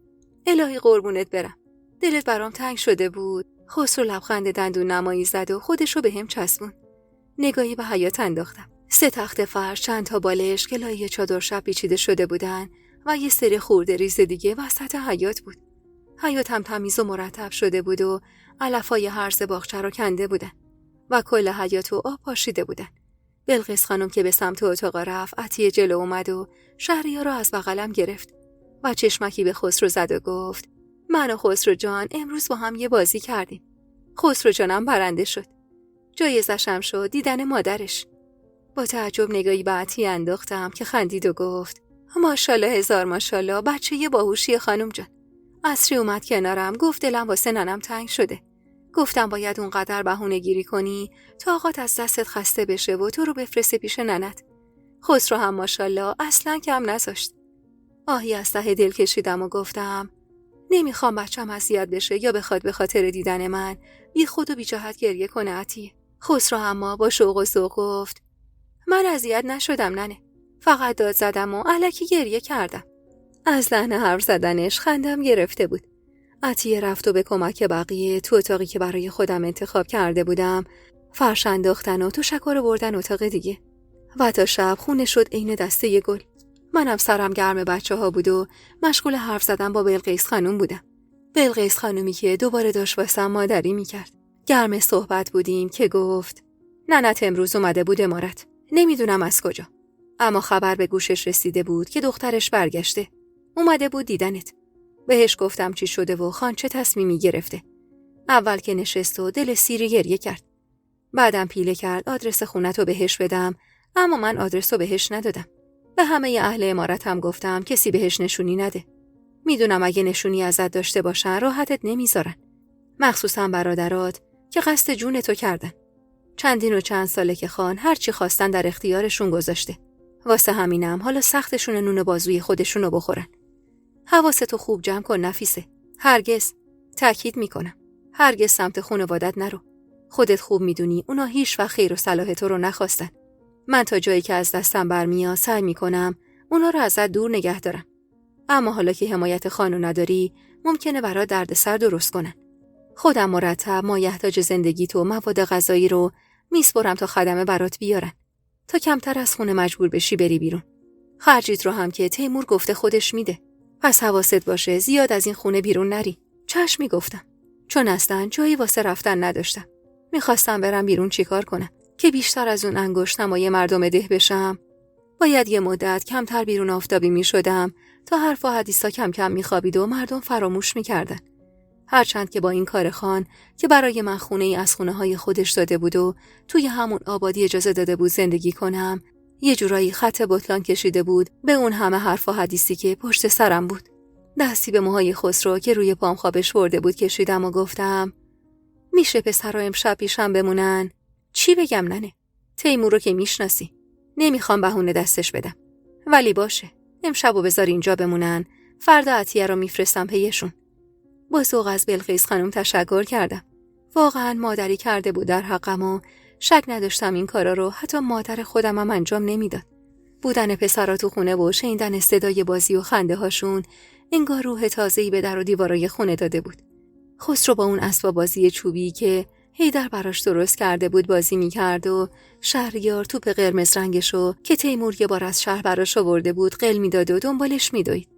الهی قربونت برم. دلت برام تنگ شده بود. خسرو لبخند دندون نمایی زد و خودشو به هم چسبون. نگاهی به حیاط انداختم. 3 تخت فرش، چند تا بالش که لای چادر شب پیچیده شده بودن و یه سری خورده ریز دیگه وسط حیاط بود. حیاط هم تمیز و مرتب شده بود و علفای هرز باغچه رو کنده بودن و کل حیاط و آب پاشیده بودن. بلقیس خانم که به سمت اتاق رفت عطیه جلو اومد و شهریار رو از بغلم گرفت و چشمکی به خسرو زد و گفت من و خسرو جان امروز با هم یه بازی کردیم. خسرو جانم برنده شد. جایزشم شد دیدن مادرش. با تعجب نگاهی به عطیه انداختم که خندید و گفت ماشاءالله هزار ماشاءالله بچه یه باهوشی خانم جان. عصری اومد کنارم گفت دلم واسه ننم تنگ شده. گفتم باید اونقدر بهونه گیری کنی تا آقات از دستت خسته بشه و تو رو بفرسته پیش ننت. خسرو هم ماشاءالله اصلا کم نذاشت. آهی از ته دل کشیدم و گفتم نمیخوام بچم اذیت بشه یا بخواد به خاطر دیدن من بی خود و بی جهت گریه کنه عطیه. خسرو اما با شوق و ذوق گفت من اذیت نشدم ننه. فقط داد زدم و الکی گریه کردم. از لحن حرف زدنش خندم گرفته بود. عطیه رفت و به کمک بقیه تو اتاقی که برای خودم انتخاب کرده بودم فرش انداختن و تشک‌ها رو بردن اتاق دیگه و تا شب خونه شد عین دسته گل. منم سرم گرم بچه‌ها بود و مشغول حرف زدن با بلقیس خانوم بودم. بلقیس خانومی که دوباره داشت واسم مادری میکرد. گرم صحبت بودیم که گفت ننت امروز اومده بود عمارت. نمیدونم از کجا، اما خبر به گوشش رسیده بود که دخترش برگشته. اومده بود دیدنت. بهش گفتم چی شده و خان چه تصمیمی گرفته. اول که نشست و دل سیری گریه کرد. بعدم پیله کرد آدرس خونتو بهش بدم، اما من آدرسو بهش ندادم. به همه اهل عمارتم گفتم کسی بهش نشونی نده. میدونم اگه نشونی ازت داشته باشن راحتت نمیذارن. مخصوصا برادرات که قصد جونتو کردن. چندین و چند ساله که خان هرچی خواستن در اختیارشون گذاشته. واسه همینم حالا سختشون نون بازوی خودشونو بخورن. حواستو خوب جمع کن نفیسه. هرگز، تأکید میکنم، هرگز سمت خانوادت نرو. خودت خوب میدونی اونا هیچ وقت خیر و صلاح تو رو نخواستن. من تا جایی که از دستم برمیاد سعی میکنم اونا رو ازت دور نگه دارم. اما حالا که حمایت خانو نداری ممکنه برات دردسر درست کنن. خودم مرتب مایحتاج زندگی تو مواد غذایی رو میسپرم تا خدمه برات بیارن تا کمتر از خونه مجبور بشی بری بیرون. خرجیت رو هم که تیمور گفته خودش میده. پس حواست باشه زیاد از این خونه بیرون نری. چشم میگفتم. چون اصلا جایی واسه رفتن نداشتم. میخواستم برم بیرون چیکار کنم که بیشتر از اون انگشت نمای مردم ده بشم. باید یه مدت کمتر بیرون آفتابی میشدم تا حرف و حدیثا کم کم میخوابید و مردم فراموش میکردن. هرچند که با این کار خان که برای من خونه ای از خونه های خودش داده بود و توی همون آبادی اجازه داده بود زندگی کنم، یه جورایی خط بطلان کشیده بود به اون همه حرف و حدیثی که پشت سرم بود. دستی به موهای خسرو که روی پام خوابش برده بود کشیدم و گفتم میشه پسرا امشب پیشم بمونن؟ چی بگم ننه؟ تیمور رو که میشناسی. نمیخوام بهونه دستش بدم. ولی باشه. امشبو بذار اینجا بمونن. فردا عطیه رو میفرستم پیشون. با ذوق از بلقیس خانم تشکر کردم. واقعا مادری کرده بود در حقم و شک نداشتم این کارا رو حتی مادر خودم هم انجام نمیداد. بودن پسرا تو خونه و شنیدن صدای بازی و خنده هاشون انگار روح تازه‌ای به در و دیوارای خونه داده بود. خسرو با اون اسباب بازی چوبی که حیدر براش درست کرده بود بازی میکرد و شهریار توپ قرمز رنگشو که تیمور یه بار از شهر براش آورده بود قل میداد و دنبالش میدوید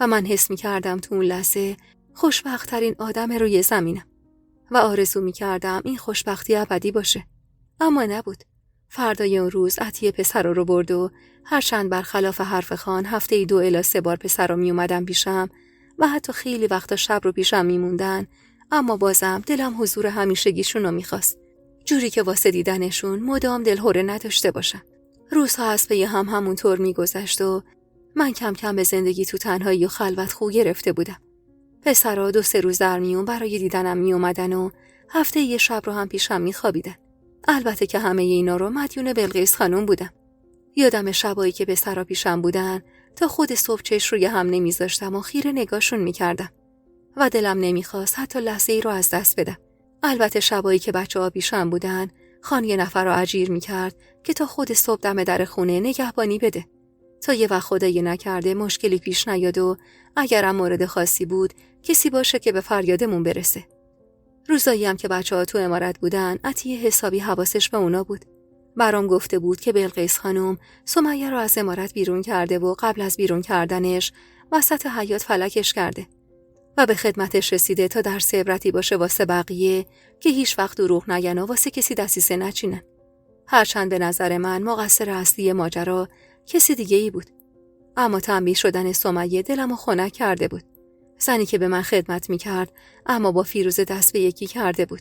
و من حس میکردم تو اون لحظه خوشبخت‌ترین آدم روی زمینم و آرزو میکردم این خوشبختی ابدی باشه. اما نبود. فردای اون روز عطیه پسر رو برد و هرچند برخلاف حرف خان هفته 2 الی 3 بار پسر رو می اومدن پیشم و حتی خیلی وقتا شب رو پیشم میموندن، اما بازم دلم حضور همیشگیشون رو میخواست. جوری که واسه دیدنشون مدام دلهره نداشته باشم. روزها از پی هم همونطور میگذشت و من کم کم به زندگی تو تنهایی و خلوت خو گرفته بودم. پسرا 2-3 روز در میون برای دیدنم می اومدن و هفته یه شب رو هم پیشم میخوابیدن. البته که همه اینا رو مدیون بلقیس خانم بودم. یادم شبایی که پسرا پیشم بودن تا خود صبح چش روی هم نمیذاشتم و خیره نگاهشون میکردم و دلم نمیخواست حتی لحظه ای رو از دست بدم. البته شبایی که بچه‌ها پیشم بودن خان یه نفر رو اجیر میکرد که تا خود صبح دم در خونه نگهبانی بده تا یه وقت خدایی نکرده مشکلی پیش نیاد و اگرم مورد خاصی بود کسی باشه که به فریادمون برسه. روزایی هم که بچه‌ها تو عمارت بودن عطیه حسابی حواسش به اونا بود. برام گفته بود که بلقیس خانم سمیه رو از عمارت بیرون کرده و قبل از بیرون کردنش وسط حیاط فلکش کرده و به خدمتش رسیده تا درس عبرتی باشه واسه بقیه که هیچ وقت دروغ نگن و واسه کسی دسیسه نچینن. هرچند به نظر من مقصر اصلی ماجرا کسی دیگه ای بود، اما تنبیه شدن سمیه دلمو خنک کرده بود. زنی که به من خدمت میکرد اما با فیروزه دست به یکی کرده بود.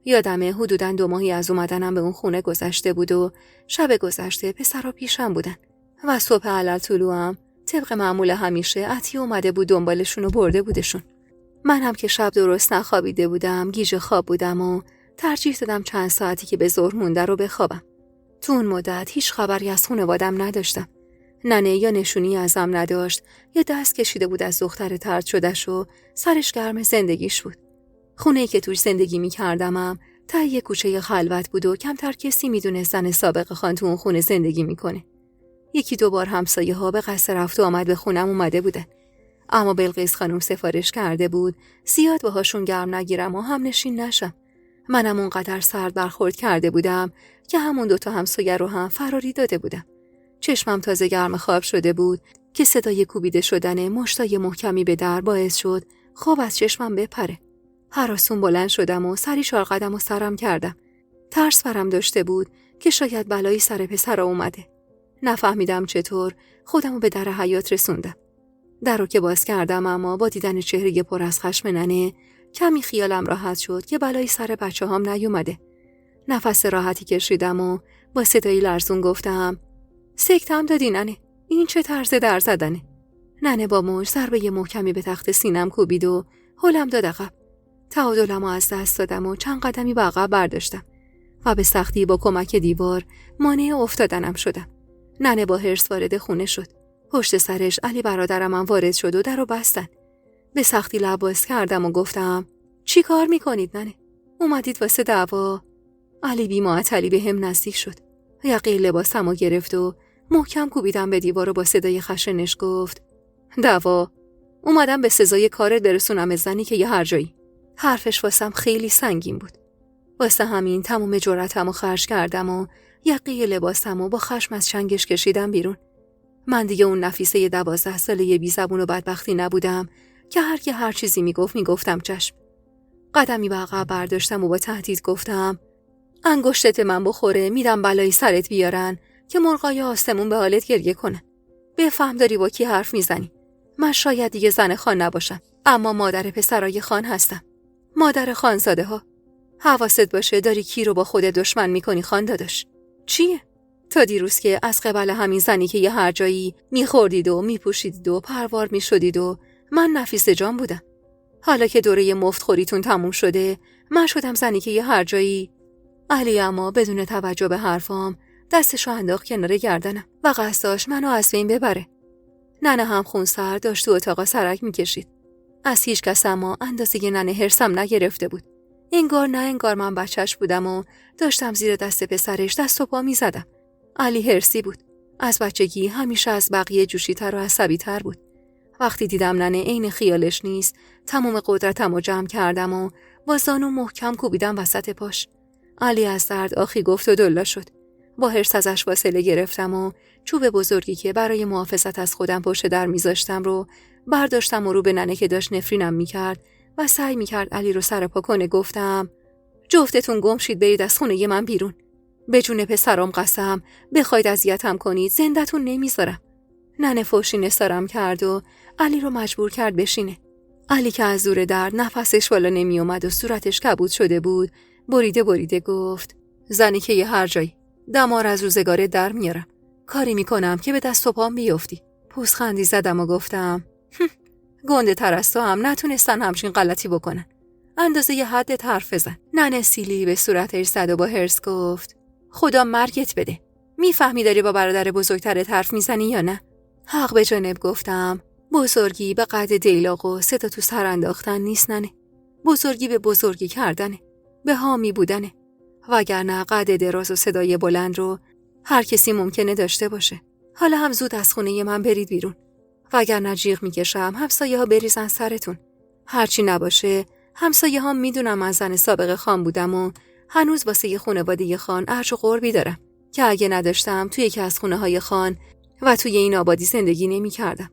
یادمه حدوداً 2 ماهی از اومدنم به اون خونه گذشته بود و شب گذشته پسرا پیشم بودن و صبح علل طلوعم طبق معمول همیشه عطیه اومده بود دنبالشون و برده بودشون. من هم که شب درست نخوابیده بودم گیج خواب بودم و ترجیح دادم چند ساعتی که به ظهر مونده رو بخوابم. تو اون مدت هیچ خبری از خانواده‌ام نداشتم. ننه یا نشونی ازم نداشت یا دست کشیده بود از دختر طرد شده‌ش و سرش گرم زندگیش بود. خونه‌ای که توش زندگی می‌کردمم ته یه کوچه خلوت بود و کمتر کسی می‌دونست زن سابق خان تو اون خونه زندگی می‌کنه. 1-2 بار همسایه‌ها به قصد رفت و آمد به خونم اومده بودن. اما بلقیس خانم سفارش کرده بود زیاد باهاشون گرم نگیرم و هم نشین نشم. منم اونقدر سرد برخورد کرده بودم که همون 2 تا همسایه رو هم فراری داده بودم. چشمم تازه گرم خواب شده بود که صدای کوبیده شدن مشتای محکمی به در باعث شد خواب از چشمم بپره. هراسون بلند شدم و سری 4 قدم و سرم کردم. ترس برم داشته بود که شاید بلایی سر پسر اومده. نفهمیدم چطور خودمو به در حیاط رسوندم. در رو که باز کردم، اما با دیدن چهره پر از خشم ننه کمی خیالم راحت شد که بلایی سر بچه‌هام نیومده. نفس راحتی کشیدم و با صدای لرزون گفتم: سکتم دادی ننه، این چه طرز در زدنه؟ ننه با موج ضربه محکمی به تخت سینم کوبید و هلم داد عقب. تعادلمو از دست دادم و چند قدمی به عقب برداشتم و به سختی با کمک دیوار مانع افتادنم شدم. ننه با حرص وارد خونه شد. پشت سرش علی برادرم هم وارد شد و درو بستن. به سختی لب باز کردم و گفتم: چی کار میکنید ننه؟ اومدید واسه دعوا؟ علی بی معطلی به هم نزدیک شد. یقه لباسمو گرفت و محکم کوبیدم به دیوار و با صدای خشنش گفت: دعوا؟ اومدم به سزای کارت برسونم زنی که یه هر جایی. حرفش واسم خیلی سنگین بود. واسه همین تمام جرأتمو خرج کردم و یقه لباسمو با خشم از چنگش کشیدم بیرون. من دیگه اون نفیسه 12 ساله بی زبون و بدبختی نبودم که هر چیزی میگفتم چشم. قدمی به عقب برداشتم و با تهدید گفتم: انگشتت من بخوره میرم بلایی سرت بیارن که مرغای آسمون به حالت گریه کنن. بفهم داری با کی حرف میزنی. من شاید دیگه زن خان نباشم، اما مادر پسرای خان هستم. مادر خانزاده ها. حواست باشه داری کی رو با خود دشمن میکنی خان داداش. چیه؟ تا دیروز که از قبل همین زنی که یه هر جایی میخوردید و میپوشیدید و پروار میشدید و من نفیس جان بودم. حالا که دوره مفت خوریتون تموم شده، من شدم زنی که یه هر جایی. علی اما بدون توجه به حرفام دستشو انداخت کنار گردنم و قصد داشت منو از بین ببره. ننه هم خونسرد داشت تو اتاق سرک میکشید. از هیچ کس اما اندازه ننه حرصم نگرفته بود. انگار نه انگار من بچهش بودم و داشتم زیر دست پسرش دست و پا میزدم. علی حرصی بود. از بچگی همیشه از بقیه جوشی‌تر و عصبی‌تر بود. وقتی دیدم ننه عین خیالش نیست، تمام قدرتمو جمع کردم و با زانو محکم کوبیدم وسط پاش. علی از درد آخی گفت و دلا شد. با حرص ازش فاصله گرفتم و چوب بزرگی که برای محافظت از خودم پشت در میذاشتم رو برداشتم و رو به ننه که داشت نفرینم میکرد و سعی میکرد علی رو سر پا کنه گفتم: جفتتون گم شید برید از خونه من بیرون. به جون پسرام قسم بخواید اذیتم کنید زندتون نمیذارم. ننه فوشی نثارم کرد و علی رو مجبور کرد بشینه. علی که از زور درد نفسش بالا نمی اومد و صورتش کبود شده بود، بریده گفت: زنی که یه هر جایی، دمار از روزگاره در میارم. کاری میکنم که به دست و پام بیفتی. پوزخندی زدم و گفتم: گنده تر از تو هم نتونستن همچین غلطی بکنن. اندازه ی حدت حرف بزن. ننه سیلی به صورتش زد و با حرص گفت: خدا مرگت بده. میفهمی داری با برادر بزرگترت حرف میزنی یا نه؟ حق به جانب گفتم: بزرگی به قد دیلاق و صدا تو سر انداختن نیست ننه. بزرگی به بزرگی کردنه، به حامی بودنه. وگرنه قد دراز و صدای بلند رو هر کسی ممکنه داشته باشه. حالا هم زود از خونه من برید بیرون، وگرنه جیغ میکشم همسایه ها بریزن سرتون. هرچی نباشه همسایه ها میدونم من زن سابق خان بودم و هنوز واسه یه خانواده خان ارج و قربی دارم که اگه نداشتم توی یکی از خونه های خان و توی این آبادی زندگی نمی کردم.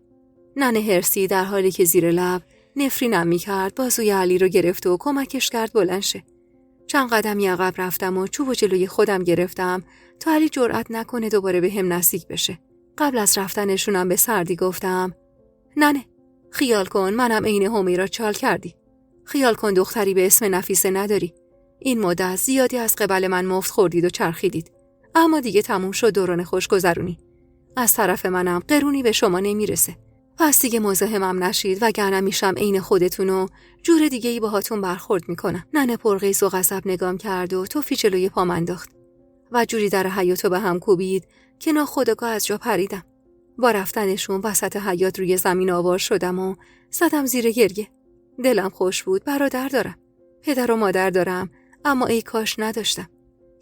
ننه هرسی در حالی که زیر لب نفرینم می کرد بازوی علی رو گرفت و کمکش کرد بلند شه. چند قدمی عقب رفتم و چوب جلوی خودم گرفتم تا علی جرأت نکنه دوباره به هم نزدیک بشه. قبل از رفتنشونم به سردی گفتم: ننه خیال کن منم عین همیرا چال کردی. خیال کن دختری به اسم نفیسه نداری. این مدت زیادی از قبل من مفت خوردید و چرخیدید، اما دیگه تموم شد دوران خوشگذرونی. از طرف منم قرونی به شما نمیرسه. پس دیگه مزاحمم نشید وگرنه میشم عین خودتون و جور دیگه‌ای باهاتون برخورد میکنم. ننه پرغیظ و غضب نگام کرد و توفی جلوی پام انداخت و جوری در حیاطو به هم کوبید که ناخودآگاه از جا پریدم. با رفتنشون وسط حیاط روی زمین آوار شدم و زدم زیر گریه. دلم خوش بود، برادر دارم، پدر و مادر دارم، اما ای کاش نداشتم.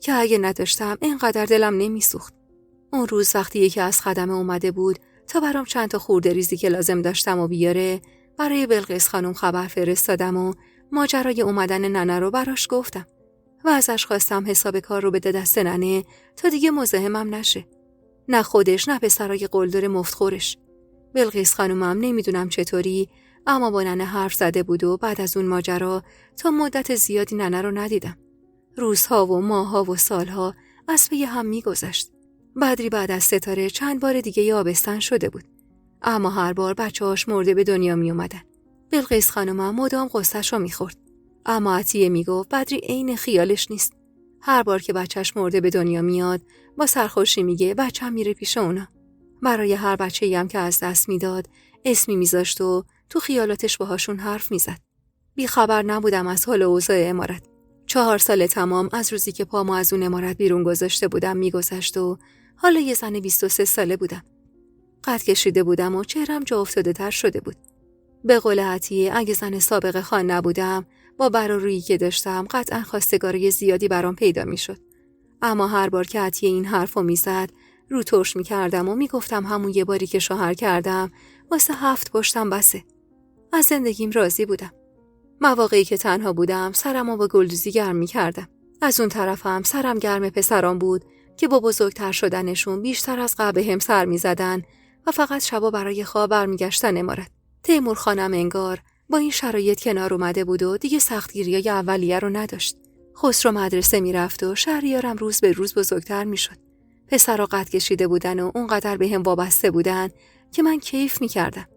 که اگه نداشتم اینقدر دلم نمیسوخت. اون روز وقتی یکی از خدمه اومده بود تا برام چند تا خورده ریزی که لازم داشتم و بیاره، برای بلقیس خانم خبر فرستادم و ماجرای اومدن ننه رو براش گفتم و ازش خواستم حساب کار رو بده دست ننه تا دیگه مزاحمم نشه. نه خودش نه پسرای قلدر مفتخورش. بلقیس خانومم نمیدونم چطوری اما با ننه حرف زده بود و بعد از اون ماجرا تا مدت زیادی ننه رو ندیدم. روزها و ماهها و سالها از پی هم میگذشت. بدری بعد از ستاره چند بار دیگه آبستن شده بود. اما هر بار بچه‌هاش مرده به دنیا می اومدن. بلقیس خانم مدام قصه‌شو می‌خورد. اما عطیه میگفت بدری عین خیالش نیست. هر بار که بچهش مرده به دنیا میاد با سرخوشی میگه بچه‌م میره پیش اونا. برای هر بچه‌ای هم که از دست میداد اسمی میذاشت و تو خیالاتش باهاشون حرف میزد. بی خبر نبودم از حال اوضاع عمارت. 4 سال تمام از روزی که پامو از اون عمارت بیرون گذاشته بودم میگذشت و حالا یه زن 23 ساله بودم. قد کشیده بودم و چهرم جا افتاده تر شده بود. به قول عطیه اگه زن سابق خان نبودم با برارویی که داشتم قطعا خواستگاری زیادی برام پیدا میشد. اما هر بار که عطیه این حرفو میزد رو ترش میکردم و میگفتم همون یه باری که شوهر کردم واسه 7 پشتم بسه. از زندگیم راضی بودم. مواقعی که تنها بودم سرمو با گلدوزی گرم میکردم. از اون طرفم سرم گرم پسرام بود که با بزرگتر شدنشون بیشتر از قبل هم سر میزدن و فقط شبا برای خواب برمیگشتن عمارت. تیمور خانم انگار با این شرایط کنار اومده بود و دیگه سختگیریای اولیه رو نداشت. خسرو مدرسه میرفت و شهریارم روز به روز بزرگتر میشد. پسرا قد کشیده بودن و اونقدر به هم وابسته بودن که من کیف میکردم.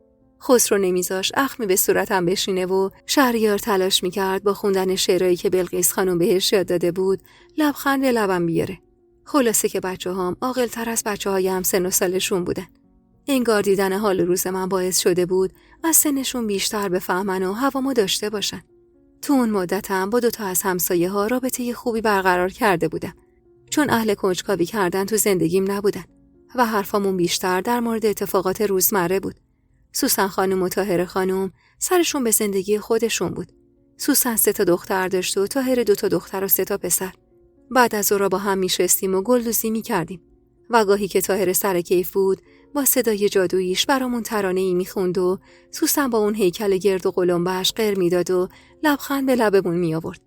خسرو نمیذاش اخمی به صورتم بشینه و شهریار تلاش میکرد با خوندن شعرهایی که بلقیس خانم بهش یاد داده بود لبخند به لبم بیاره. خلاصه که بچه‌هام عاقل‌تر از بچه‌های هم سن و سالشون بودن. انگار دیدن حال روز من باعث شده بود از سنشون بیشتر بفهمن و هوامو داشته باشن. تو اون مدتم با 2 از همسایه‌ها رابطه خوبی برقرار کرده بودم. چون اهل کنجکاوی کردن تو زندگیم نبودن و حرفامون بیشتر در مورد اتفاقات روزمره بود. سوسن خانم و طاهره خانم سرشون به زندگی خودشون بود. سوسن 3 دختر داشت و طاهره 2 دختر و 3 پسر. بعد از اون با هم میشستیم و گلدوزی میکردیم و گاهی که طاهره سر کیف بود با صدای جادوییش برامون ترانه‌ای میخوند و سوسن با اون هیکل گرد و قلمبه‌اش غر میداد و لبخند به لبمون میآورد.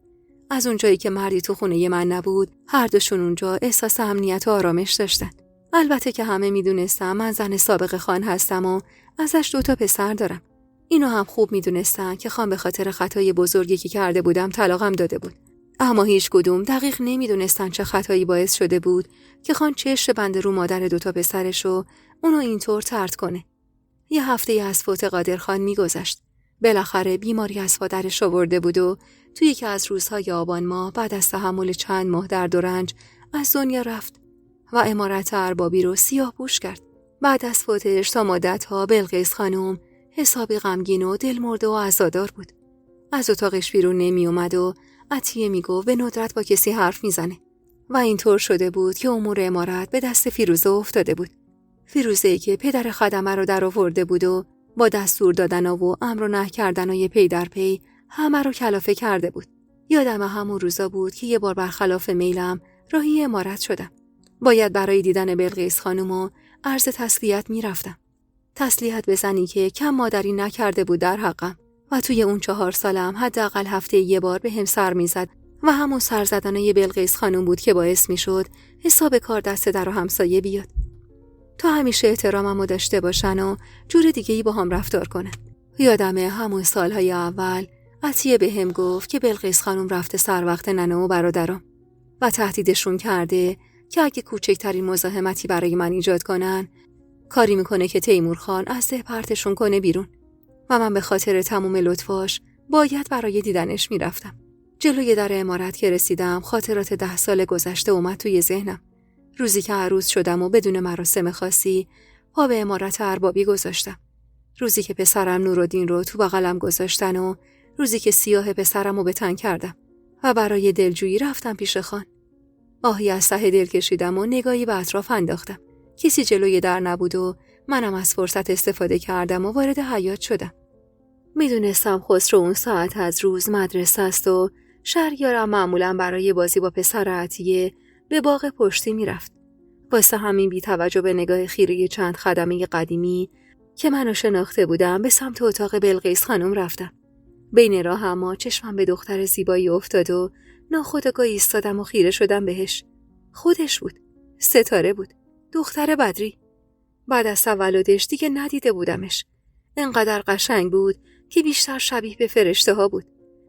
از اونجایی که مردی تو خونه من نبود هر دوشون اونجا احساس امنیت و آرامش داشتن. البته که همه میدونستن من زن سابق خان هستم و ازش 2 پسر دارم. اینو هم خوب میدونستن که خان به خاطر خطای بزرگی که کرده بودم طلاقم داده بود. اما هیچ کدوم دقیق نمیدونستن چه خطایی باعث شده بود که خان چشم بنده رو مادر 2 پسرشو اونو اینطور طرد کنه. یه هفته از فوت قادرخان میگذشت. بالاخره بیماری از پادرش آورده بود و توی یکی از روزهای آبان ماه بعد از تحمل چند ماه درد و رنج از دنیا رفت و عمارت اربابی رو سیاه‌پوش کرد. بعد از فوتش تا مدت‌ها بلقیس خانم حسابی غمگین و دلمرده و عزادار بود. از اتاقش بیرون نمی اومد و عطیه میگفت به ندرت با کسی حرف میزنه و اینطور شده بود که امور عمارت به دست فیروزه افتاده بود. فیروزه‌ای که پدر خدمه رو در آورده بود و با دستور دادن و امر و نهی کردن و یه پی در پی همه رو کلافه کرده بود. یادم همون روزا بود که یه بار برخلاف میلم راهی عمارت شدم. باید برای دیدن بلقیس خانم و عرض تسلیت میرفتم. تسلیت به زنی که کم مادری نکرده بود در حقم و توی اون 4 سالم حداقل هفته یه بار به هم سر میزد و همون سر زدنای بلقیس خانم بود که باعث میشد حساب کار دست در و همسایه بیاد. تا همیشه احتراممو داشته باشن و جور دیگه‌ای با هم رفتار کنن. یادمه همون سالهای اول عطیه به هم گفت که بلقیس خانم رفته سر وقت ننه و برادرم و تهدیدشون کرده که اگه کوچکترین مزاحمتی برای من ایجاد کنن کاری میکنه که تیمور خان از ده پرتشون کنه بیرون و من به خاطر تموم لطفاش باید برای دیدنش میرفتم. جلوی در عمارت که رسیدم خاطرات 10 سال گذشته اومد توی ذهنم. روزی که عروس شدم و بدون مراسم خاصی پا به عمارت اربابی گذاشتم. روزی که پسرم نورالدین رو تو بغلم گذاشتن و روزی که سیاه پسرم رو به تن کردم و برای دلجویی رفتم پیش خان. آهی از ته دل کشیدم و نگاهی به اطراف انداختم. کسی جلوی در نبود و منم از فرصت استفاده کردم و وارد حیاط شدم. میدونستم خسرو اون ساعت از روز مدرسه است و شهریارم معمولاً برای بازی با پسر عطیه به باغ پشتی میرفت. واسه همین بی توجه به نگاه خیره چند خدمه قدیمی که منو شناخته بودم به سمت اتاق بلقیس خانم رفتم. بین راه اما چشمم به دختر زیبایی افتاد و ناخودآگاه ایستادم و خیره شدم بهش. خودش بود. ستاره بود. دختر بدری. بعد از تولدش دیگه ندیده بودمش. انقدر قشنگ بود که بیشتر شبیه به فرشته ها بود.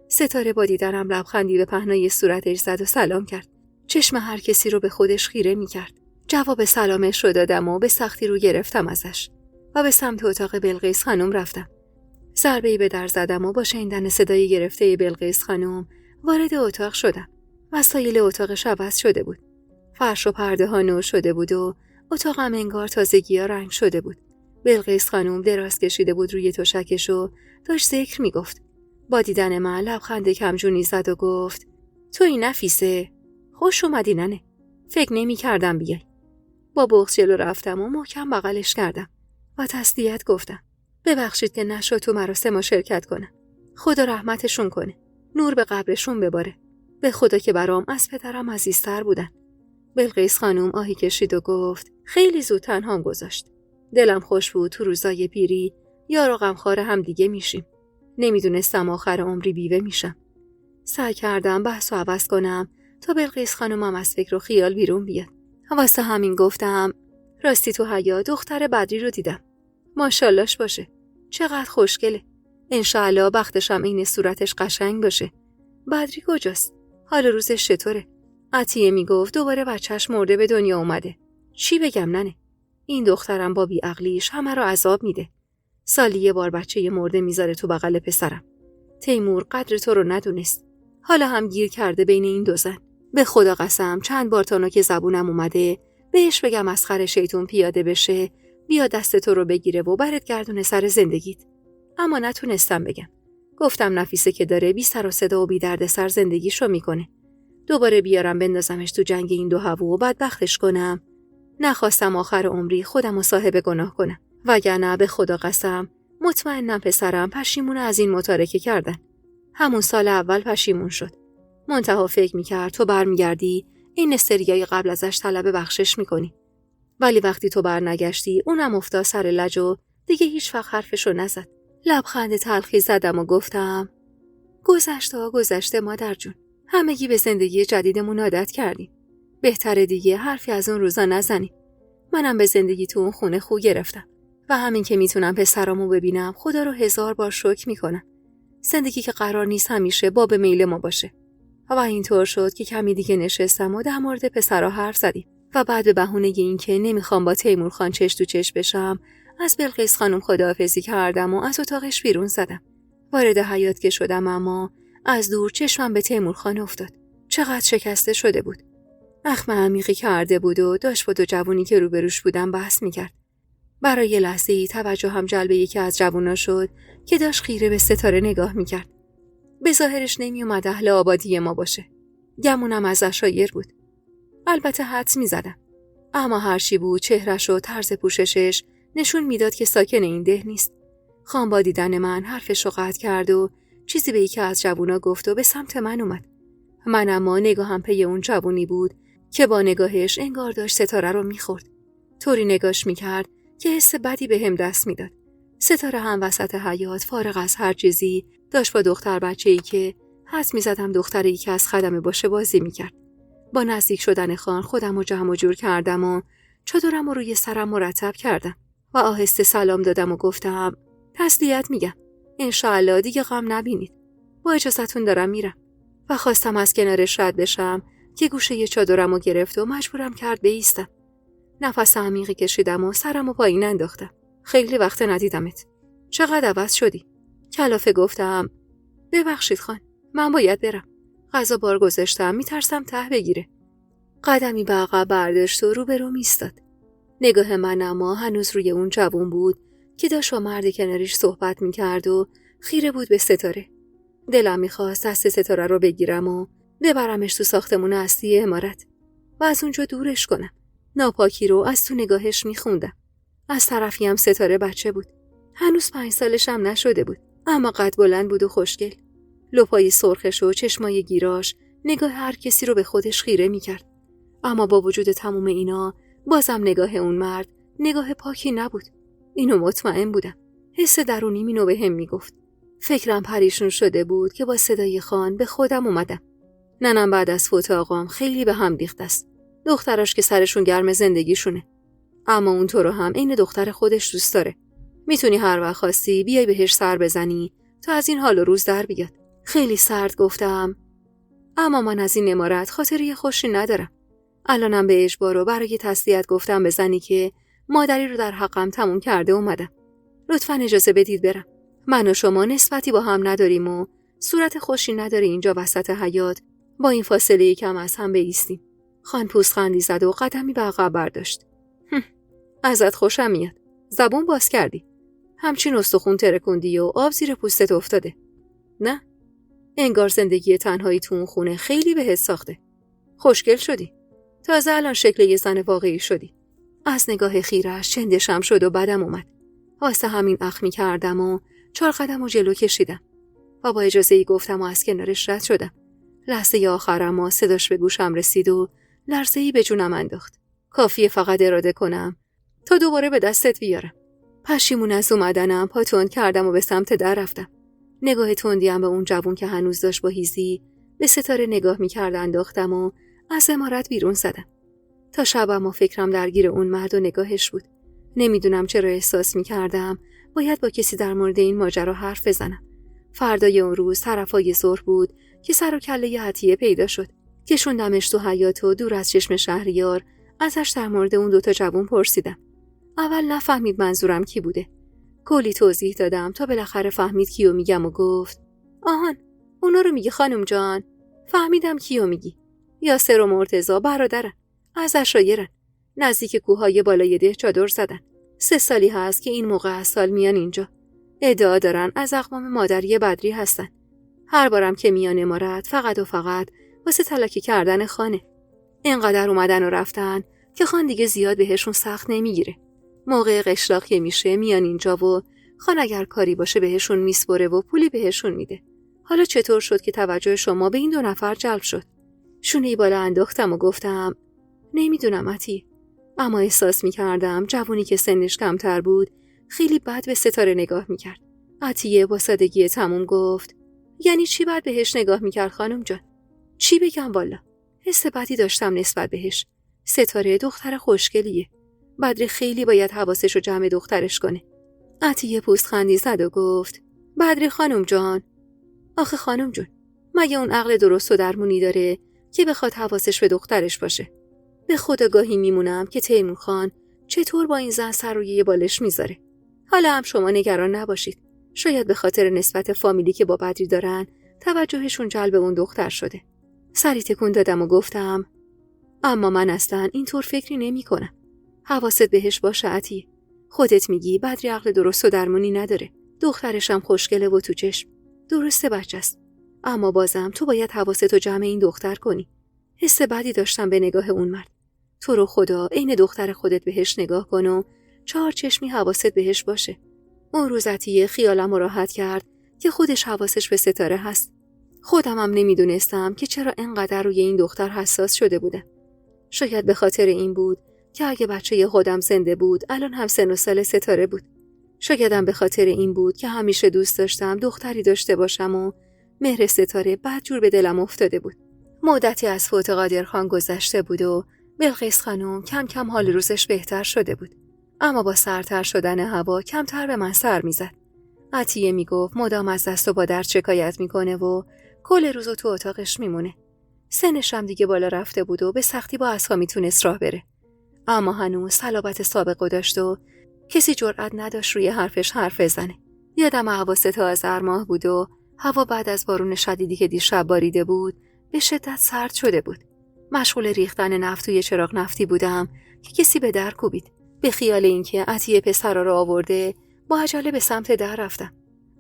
ستاره با دیدنم لبخندی به پهنای صورتش زد و سلام کرد. چشم هر کسی رو به خودش خیره می کرد. جواب سلامش رو دادم و به سختی رو گرفتم ازش. و به سمت اتاق بلقیس خانم رفتم. ضربه‌ای به در زدم و با شنیدن صدای گرفته بلقیس خانم وارد اتاق شدم. وسایل اتاقش عوض شده بود. فرش و پرده ها نو شده بود و اتاقم انگار تازگی‌ها رنگ شده بود. بلقیس خانم دراز کشیده بود روی تشکش و داشت ذکر میگفت. با دیدن من لبخند کمجونی زد و گفت توی نفیسه، خوش اومدی ننه. فکر نمی‌کردم بیای. با بغض جلو رفتم و محکم بغلش کردم و تسلیت گفتم ببخشید که نشد تو مراسم ما شرکت کنم. خدا رحمتشون کنه. نور به قبرشون بباره. به خدا که برام از پدرم عزیزتر بودن. بلقیس خانم آهی کشید و گفت خیلی زود تنهام گذاشت. دلم خوش بود تو روزای پیری یار و غمخوار هم دیگه میشیم. نمیدونستم آخر عمری بیوه میشم. سعی کردم بحث و عوض کنم تا بلقیس خانمم از فکر و خیال بیرون بیاد. واسه همین گفتم راستی تو حیا دختر بدری رو دیدم. ماشاءاللهش باشه. چقدر خوشگله. انشالله بختشم این صورتش قشنگ باشه. بدری کجاست؟ حال روزش چطوره؟ عطیه میگفت دوباره بچهش مرده به دنیا اومده. چی بگم ننه؟ این دخترم با بیعقلیش همه رو عذاب میده. سالی یه بار بچه مرده میذاره تو بغل پسرم. تیمور قدر تو رو ندونست. حالا هم گیر کرده بین این دو زن. به خدا قسم چند بار تا که زبونم اومده بهش بگم مسخره شیطون پیاده بشه بیا دست تو رو بگیره و برات گردونه سر زندگیت. اما نتونستم بگم. گفتم نفیسه که داره بی سر و صدا و بی درد سر زندگیشو میکنه. دوباره بیارم بندازمش تو جنگ این دو هوا و بدبختش کنم. نخواستم آخر عمری خودم و صاحب گناه کنم. وگرنه به خدا قسم مطمئنم پسرم پشیمونه از این متارکه کردن. همون سال اول پشیمون شد. منتها فکر میکرد تو برمیگردی این استریای قبل ازش طلب بخشش میکنی. ولی وقتی تو برنگشتی اونم افتاد سر لج و دیگه هیچ وقت حرفشو نزد. لبخند تلخی زدم و گفتم گذشته مادر جون. همگی به زندگی جدیدمون عادت کردیم. بهتره دیگه حرفی از اون روزا نزنیم. منم به زندگی تو اون خونه خو گرفتم و همین که میتونم پسرامو ببینم خدا رو 1000 بار شکر میکنم. زندگی که قرار نیست همیشه باب میل ما باشه. و اینطور شد که کمی دیگه نشستم و در مورد پسرا حرف زدیم و بعد به بهونه این که نمیخوام با تیمور خان چش تو چش بشم از بلقیس خانم خداحافظی کردم و از اتاقش بیرون زدم. وارد حیاط که شدم اما از دور چشمم به تیمور خان افتاد. چقدر شکسته شده بود. اخم عمیقی کرده بود و داشت با دو جوونی که روبروش بودم بحث میکرد. برای لحظه‌ای توجه هم جلب یکی از جوونا شد که داشت خیره به ستاره نگاه میکرد. به ظاهرش نمیومد اهل آبادی ما باشه. گمونم از عشایر بود. البته حدس میزدم. اما هرچی بود چهرش و طرز پوششش نشون میداد که ساکن این ده نیست. خان با دیدن من حرفش رو قطع کرد و چیزی به یکی از جوونا گفت و به سمت من اومد. من اما نگاهم پی اون جوونی بود که با نگاهش انگار داشت ستاره رو میخورد. طوری نگاش میکرد که حس بدی به هم دست میداد. ستاره هم وسط حیاط فارغ از هر چیزی داشت با دختر بچه‌ای که حدس میزدم دختری که از خدمه باشه بازی میکرد. با نزدیک شدن خان خودم رو جمع و جور کردم و چادرم رو روی سرم مرتب کردم و آهسته سلام دادم و گفتم تسلیت میگم. انشاءالله دیگه غم نبینید. با اجازهتون دارم میرم. و خواستم از کنارش رد بشم که گوشه چادرم رو گرفت و مجبورم کرد بایستم. نفس عمیقی کشیدم و سرم رو پایین انداختم. خیلی وقت ندیدمت. چقدر عوض شدی؟ کلافه گفتم ببخشید خان، من باید برم. غذا بار گذاشتم، میترسم ته بگیره. قدمی به عقب برداشت و روبروم ایستاد. نگاه من اما هنوز روی اون جوون بود که داشت با مرد کنارش صحبت میکرد و خیره بود به ستاره. دلم میخواست دست ستاره رو بگیرم و ببرمش تو ساختمون اصلی عمارت و از اونجا دورش کنم. ناپاکی رو از تو نگاهش میخوندم. از طرفی هم ستاره بچه بود. هنوز 5 سالش هم نشده بود، اما قد بلند بود و خوشگل. لپای سرخش و چشمای گیراش نگاه هر کسی رو به خودش خیره میکرد. اما با وجود تموم اینا بازم نگاه اون مرد نگاه پاکی نبود. اینو مطمئن بودم. حس درونی اینو به هم میگفت. فکرم پریشون شده بود که با صدای خان به خودم اومدم. ننم بعد از فوت آقام خیلی به هم ریخته است. دختراش که سرشون گرم زندگیشونه. اما اون تو رو هم عین دختر خودش دوست داره. میتونی هر وقت خواستی بیای بهش سر بزنی تا از این حال و روز در بیاد. خیلی سرد گفتم. اما من از این عمارت خاطری خوشی ندارم. الانم به اجبار و برای تسلیت گفتم به زنی که مادری رو در حقم تموم کرده اومدم. لطفاً اجازه بدید برم. من و شما نسبتی با هم نداریم و صورت خوشی نداره اینجا وسط حیاط با این فاصله کم از هم بایستیم. خان پوزخندی زد و قدمی به عقب برداشت. ازت خوشم میاد. زبون باز کردی. همچین استخون ترکوندی و آب زیر پوستت افتاده. نه؟ انگار زندگی تنهایی تو اون خونه خیلی بهت ساخته. خوشگل شدی. تازه الان شکل یه زن واقعی شدی. از نگاه خیرش چندشم شد و بدم اومد. واسه همین اخمی کردم و 4 قدم و جلو کشیدم. و با اجازه‌ای گفتم و از کنارش رد شدم. لحظه آخرم و صداش به گوشم رسید و لرزه‌ای به جونم انداخت. کافیه فقط اراده کنم تا دوباره به دستت بیارم. پشیمون از اومدنم پا تند کردم و به سمت در رفتم. نگاه تندیم به اون جوون که هنوز داشت با هیزی به ستاره نگاه می‌کرد انداختم و از عمارت بیرون زدم. تا شبم و فکرم درگیر اون مرد و نگاهش بود. نمیدونم چرا احساس می‌کردم باید با کسی در مورد این ماجرا حرف بزنم. فردای اون روز طرفای ظهر بود که سر و کله عطیه پیدا شد. کشوندمش تو حیاط و دور از چشم شهریار ازش در مورد اون 2 جوون پرسیدم. اول نفهمید منظورم کی بوده. کلی توضیح دادم تا بالاخره فهمید کیو میگم و گفت آهان اونا رو میگی خانم جان. فهمیدم کیو میگی. یاسر و مرتضی برادرن. از عشایرن. نزدیک کوههای بالای ده چادر زدن. 3 سالی هست که این موقع از سال میان اینجا. ادعا دارن از اقوام مادری بدری هستن. هر بارم که میان امارت فقط و فقط واسه تلاکی کردن خانه. اینقدر اومدن و رفتن که خان دیگه زیاد بهشون سخت نمیگیره. موقع قشلاق که میشه میان اینجا و خان اگر کاری باشه بهشون میسپره و پولی بهشون میده. حالا چطور شد که توجه شما به این 2 نفر جلب شد؟ شونه‌ای بالا انداختم و گفتم نمیدونم عطیه. اما احساس میکردم جوونی که سنش کمتر بود خیلی بد به ستاره نگاه میکرد. عطیه با سادگی تموم گفت یعنی چی بد بهش نگاه میکرد خانم جان؟ چی بگم والا؟ حس بدی داشتم نسبت بهش. ستاره دختر خوشگلیه. بدری خیلی باید حواسش رو جمع دخترش کنه. عطیه پوزخندی زد و گفت بدری خانم جان، آخه خانم جون مگه اون عقل درست و درمونی داره که بخواد حواسش به دخترش باشه؟ به خدا گاهی میمونم که تیمور خان چطور با این زن سر روی بالش میذاره. حالا هم شما نگران نباشید. شاید به خاطر نسبت فامیلی که با بدری دارن توجهشون جلب اون دختر شده. سری تکون دادم و گفتم اما من اصلا اینطور فکری نمی کنم. حواست بهش باشه عطیه. خودت میگی بدری عقل درست و درمونی نداره. دخترش هم خوشگله و تو چشم. درسته بچه‌ست. اما بازم تو باید حواستو جمع این دختر کنی. حس بدی داشتم به نگاه اون مرد. تو رو خدا عین دختر خودت بهش نگاه کن و 4 چشمی حواست بهش باشه. اون روز عطیه خیالم راحت کرد که خودش حواسش به ستاره هست. خودم هم نمیدونستم که چرا انقدر روی این دختر حساس شده بودم. شاید به خاطر این بود که اگه بچه خودم زنده بود الان هم سن و سال ستاره بود. شایدم به خاطر این بود که همیشه دوست داشتم دختری داشته باشم و مهر ستاره بدجور به دلم افتاده بود. مدتی از فوت قادرخان گذشته بود و بلقیس خانم کم کم حال روزش بهتر شده بود. اما با سرتر شدن هوا کمتر به من سر میزد. عطیه میگفت مدام از دست و با درد شکایت میکنه و کل روزو تو اتاقش میمونه. سنش هم دیگه بالا رفته بود و به سختی با عصا میتونست راه بره. اما هنوز صلابت سابقه داشت و کسی جرئت نداشت روی حرفش حرف بزنه. یادم حواس تازه ماه بود و هوا بعد از بارون شدیدی که دیشب باریده بود به شدت سرد شده بود. مشغول ریختن نفت توی چراغ نفتی بودم که کسی به در کوبید. به خیال اینکه عطیه پسرا رو آورده با عجله به سمت در رفتم.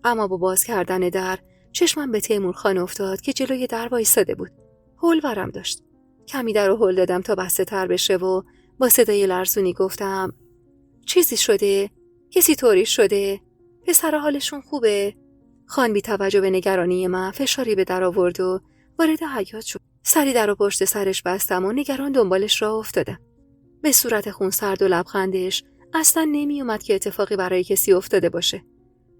اما با باز کردن در چشمم به تیمور خان افتاد که جلوی در وایساده بود. هول ورم داشت. کمی در رو هل دادم تا بسته تر بشه و با صدای لرزونی گفتم چیزی شده؟ کسی طوری شده؟ پسرا حالشون خوبه؟ خان بی توجه به نگرانی من فشاری به در آورد و وارد حیاط شد. سری در رو پشت سرش بستم و نگران دنبالش راه افتادم. به صورت خونسرد و لبخندش اصلا نمی اومد که اتفاقی برای کسی افتاده باشه.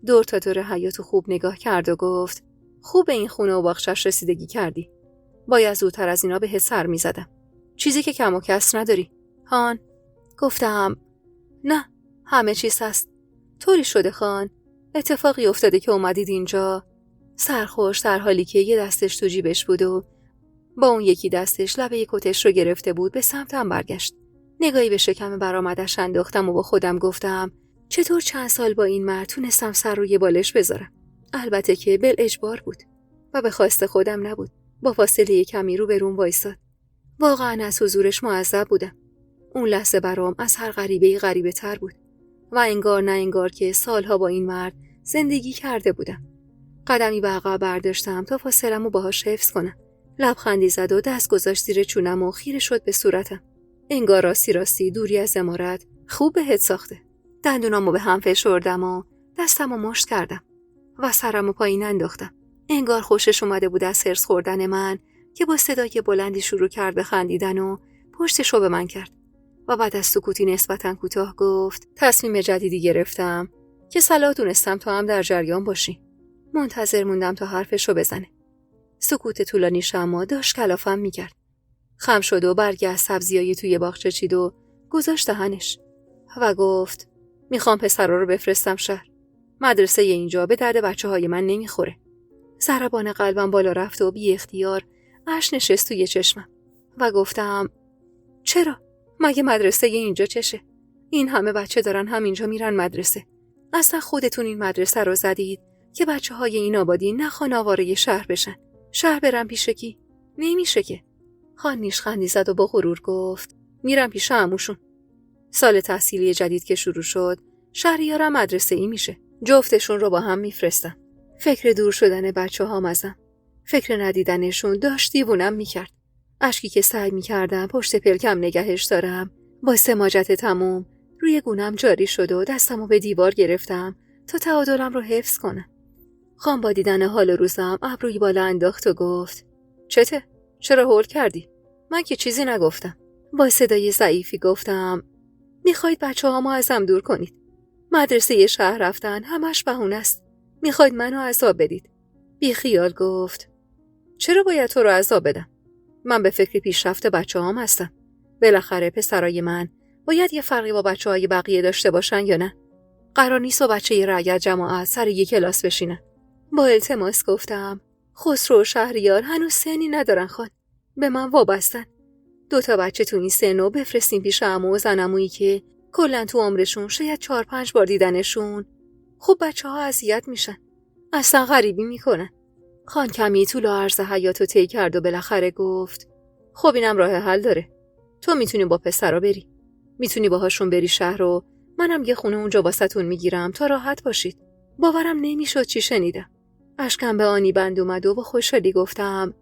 دور تا دور حیاط خوب نگاه کرد و گفت خوب این خونه و باغچه‌اش رسیدگی کردی. باید زودتر از اینا بهت سر می زدم. چیزی که کم و کس نداری. هان؟ گفتم نه، همه چیز هست. طوری شده خان. اتفاقی افتاده که اومدید اینجا. سرخوش در حالی که یه دستش تو جیبش بود و با اون یکی دستش لبه کتش رو گرفته بود به سمتم برگشت. نگاهی به شکم برآمدش انداختم و با خودم گفتم چطور چند سال با این مرد تونستم سر روی بالش بذارم. البته که بالاجبار بود و به خواست خودم نبود. با فاصله کمی رو به روم وایساد. واقعا از حضورش معذب بودم. اون لحظه برام از هر غریبه‌ای غریبه تر بود و انگار نه انگار که سالها با این مرد زندگی کرده بودم. قدمی به عقب برداشتم تا فاصله‌مو باهاش حفظ کنم. لبخندی زد و دست گذاشت زیر چونم و خیره شد به صورتم. انگار راستی دوری از امارت خوب بهت ساخته. دندونامو به هم فشردم و دستمو مشت کردم و سرمو پایین انداختم. انگار خوشش اومده بود از هرس خوردن من که با صدای بلندی شروع کرد به خندیدن و پشتشو به من کرد و بعد از سکوتی نسبتاً کوتاه گفت تصمیم جدیدی گرفتم که صلاح دونستم تو هم در جریان باشی. منتظر موندم تا حرفشو بزنه. سکوت طولانیش اما داشت کلافم میکرد. خم شد و برگی از سبزیای توی باغچه چید و گذاشت دهنش و گفت میخوام پسرا رو بفرستم شهر. مدرسه اینجا به درد بچه‌های من نمیخوره. ضربان قلبم بالا رفت و بی اختیار اشک نشست توی چشمم و گفتم چرا؟ مگه مدرسه اینجا چشه؟ این همه بچه دارن همینجا میرن مدرسه. اصلا خودتون این مدرسه رو زدید که بچه‌های این آبادی نخوان آواره شهر بشن. شهر برن پیش کی؟ نمیشه که. خان نیشخندی زد و با غرور گفت میرم پیش عموشون. سال تحصیلی جدید که شروع شد شهریارم مدرسه ای میشه. جفتشون رو با هم میفرستم. فکر دور شدن بچه‌هام ازم، فکر ندیدنشون داشت دیوونم میکرد. اشکی که سعی میکردم پشت پلکم نگهش دارم با سماجت تموم روی گونم جاری شد و دستمو به دیوار گرفتم تا تعادلم رو حفظ کنم. خان با دیدن حال روزم ابروی بالا انداخت و گفت چته؟ چرا هول کردی؟ من که چیزی نگفتم. با صدای ضعیفی گفتم میخواید بچه‌هامو ازم دور کنید. مدرسه شهر رفتن همش بهونه است. میخواید منو عذاب بدید. بی خیال گفت چرا باید تو رو عذاب بدم؟ من به فکر پیشرفت بچه‌هام هستم. بالاخره پسرای من باید یه فرقی با بچه‌های بقیه داشته باشن یا نه؟ قرار نیست با بچه رعیت جماعت سر یک کلاس بشینن. با التماس گفتم خسرو و شهریار هنوز سنی ندارن خان. به من وابستن. 2 بچه تو این سنو بفرستیم پیش عمو و زنمویی که کلاً تو عمرشون شاید 4-5 بار دیدنشون. خب بچه‌ها اذیت میشن. اصلا غریبی میکنن. خان کمی طول و عرض حیاتو طی کرد و بالاخره گفت خب اینم راه حل داره. تو میتونی با پسرا بری. میتونی باهاشون بری شهر و منم یه خونه اونجا واسهتون میگیرم تا راحت باشید. باورم نمیشد چی شنیدم. اشکم به آنی بند اومد و با خوشحالی گفتم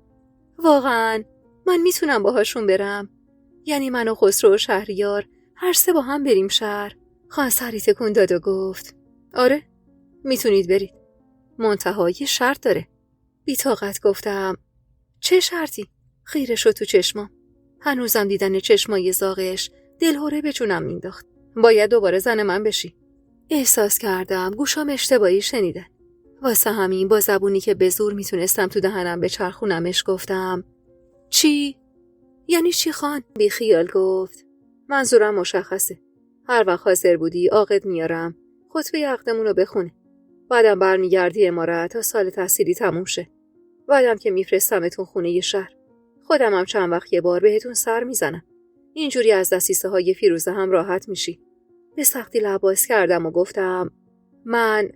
واقعاً من میتونم باهاشون برم؟ یعنی من و خسرو و شهریار هر 3 با هم بریم شهر؟ خان سری تکون داد و گفت آره میتونید برید. منتها یه شرط داره. بی طاقت گفتم چه شرطی؟ خیره شد تو چشمام. هنوزم دیدن چشمای زاغش دلهوره به جونم مینداخت. باید دوباره زن من بشی. احساس کردم گوشام اشتباهی شنیدن. واسه همین با زبونی که به زور میتونستم تو دهنم بچرخونمش گفتم چی؟ یعنی چی خان؟ بی خیال گفت منظورم مشخصه. هر وقت حاضر بودی عقد میارم. خطبه عقدمون رو بخونه. بعدم برمیگردی امارت تا سال تحصیلی تموم شه. بعدم که میفرستمتون خونه ی شهر. خودم هم چند وقت یه بار بهتون سر میزنم. اینجوری از دستیسه های فیروزه هم راحت میشی. به سختی لب باز کردم و گفتم من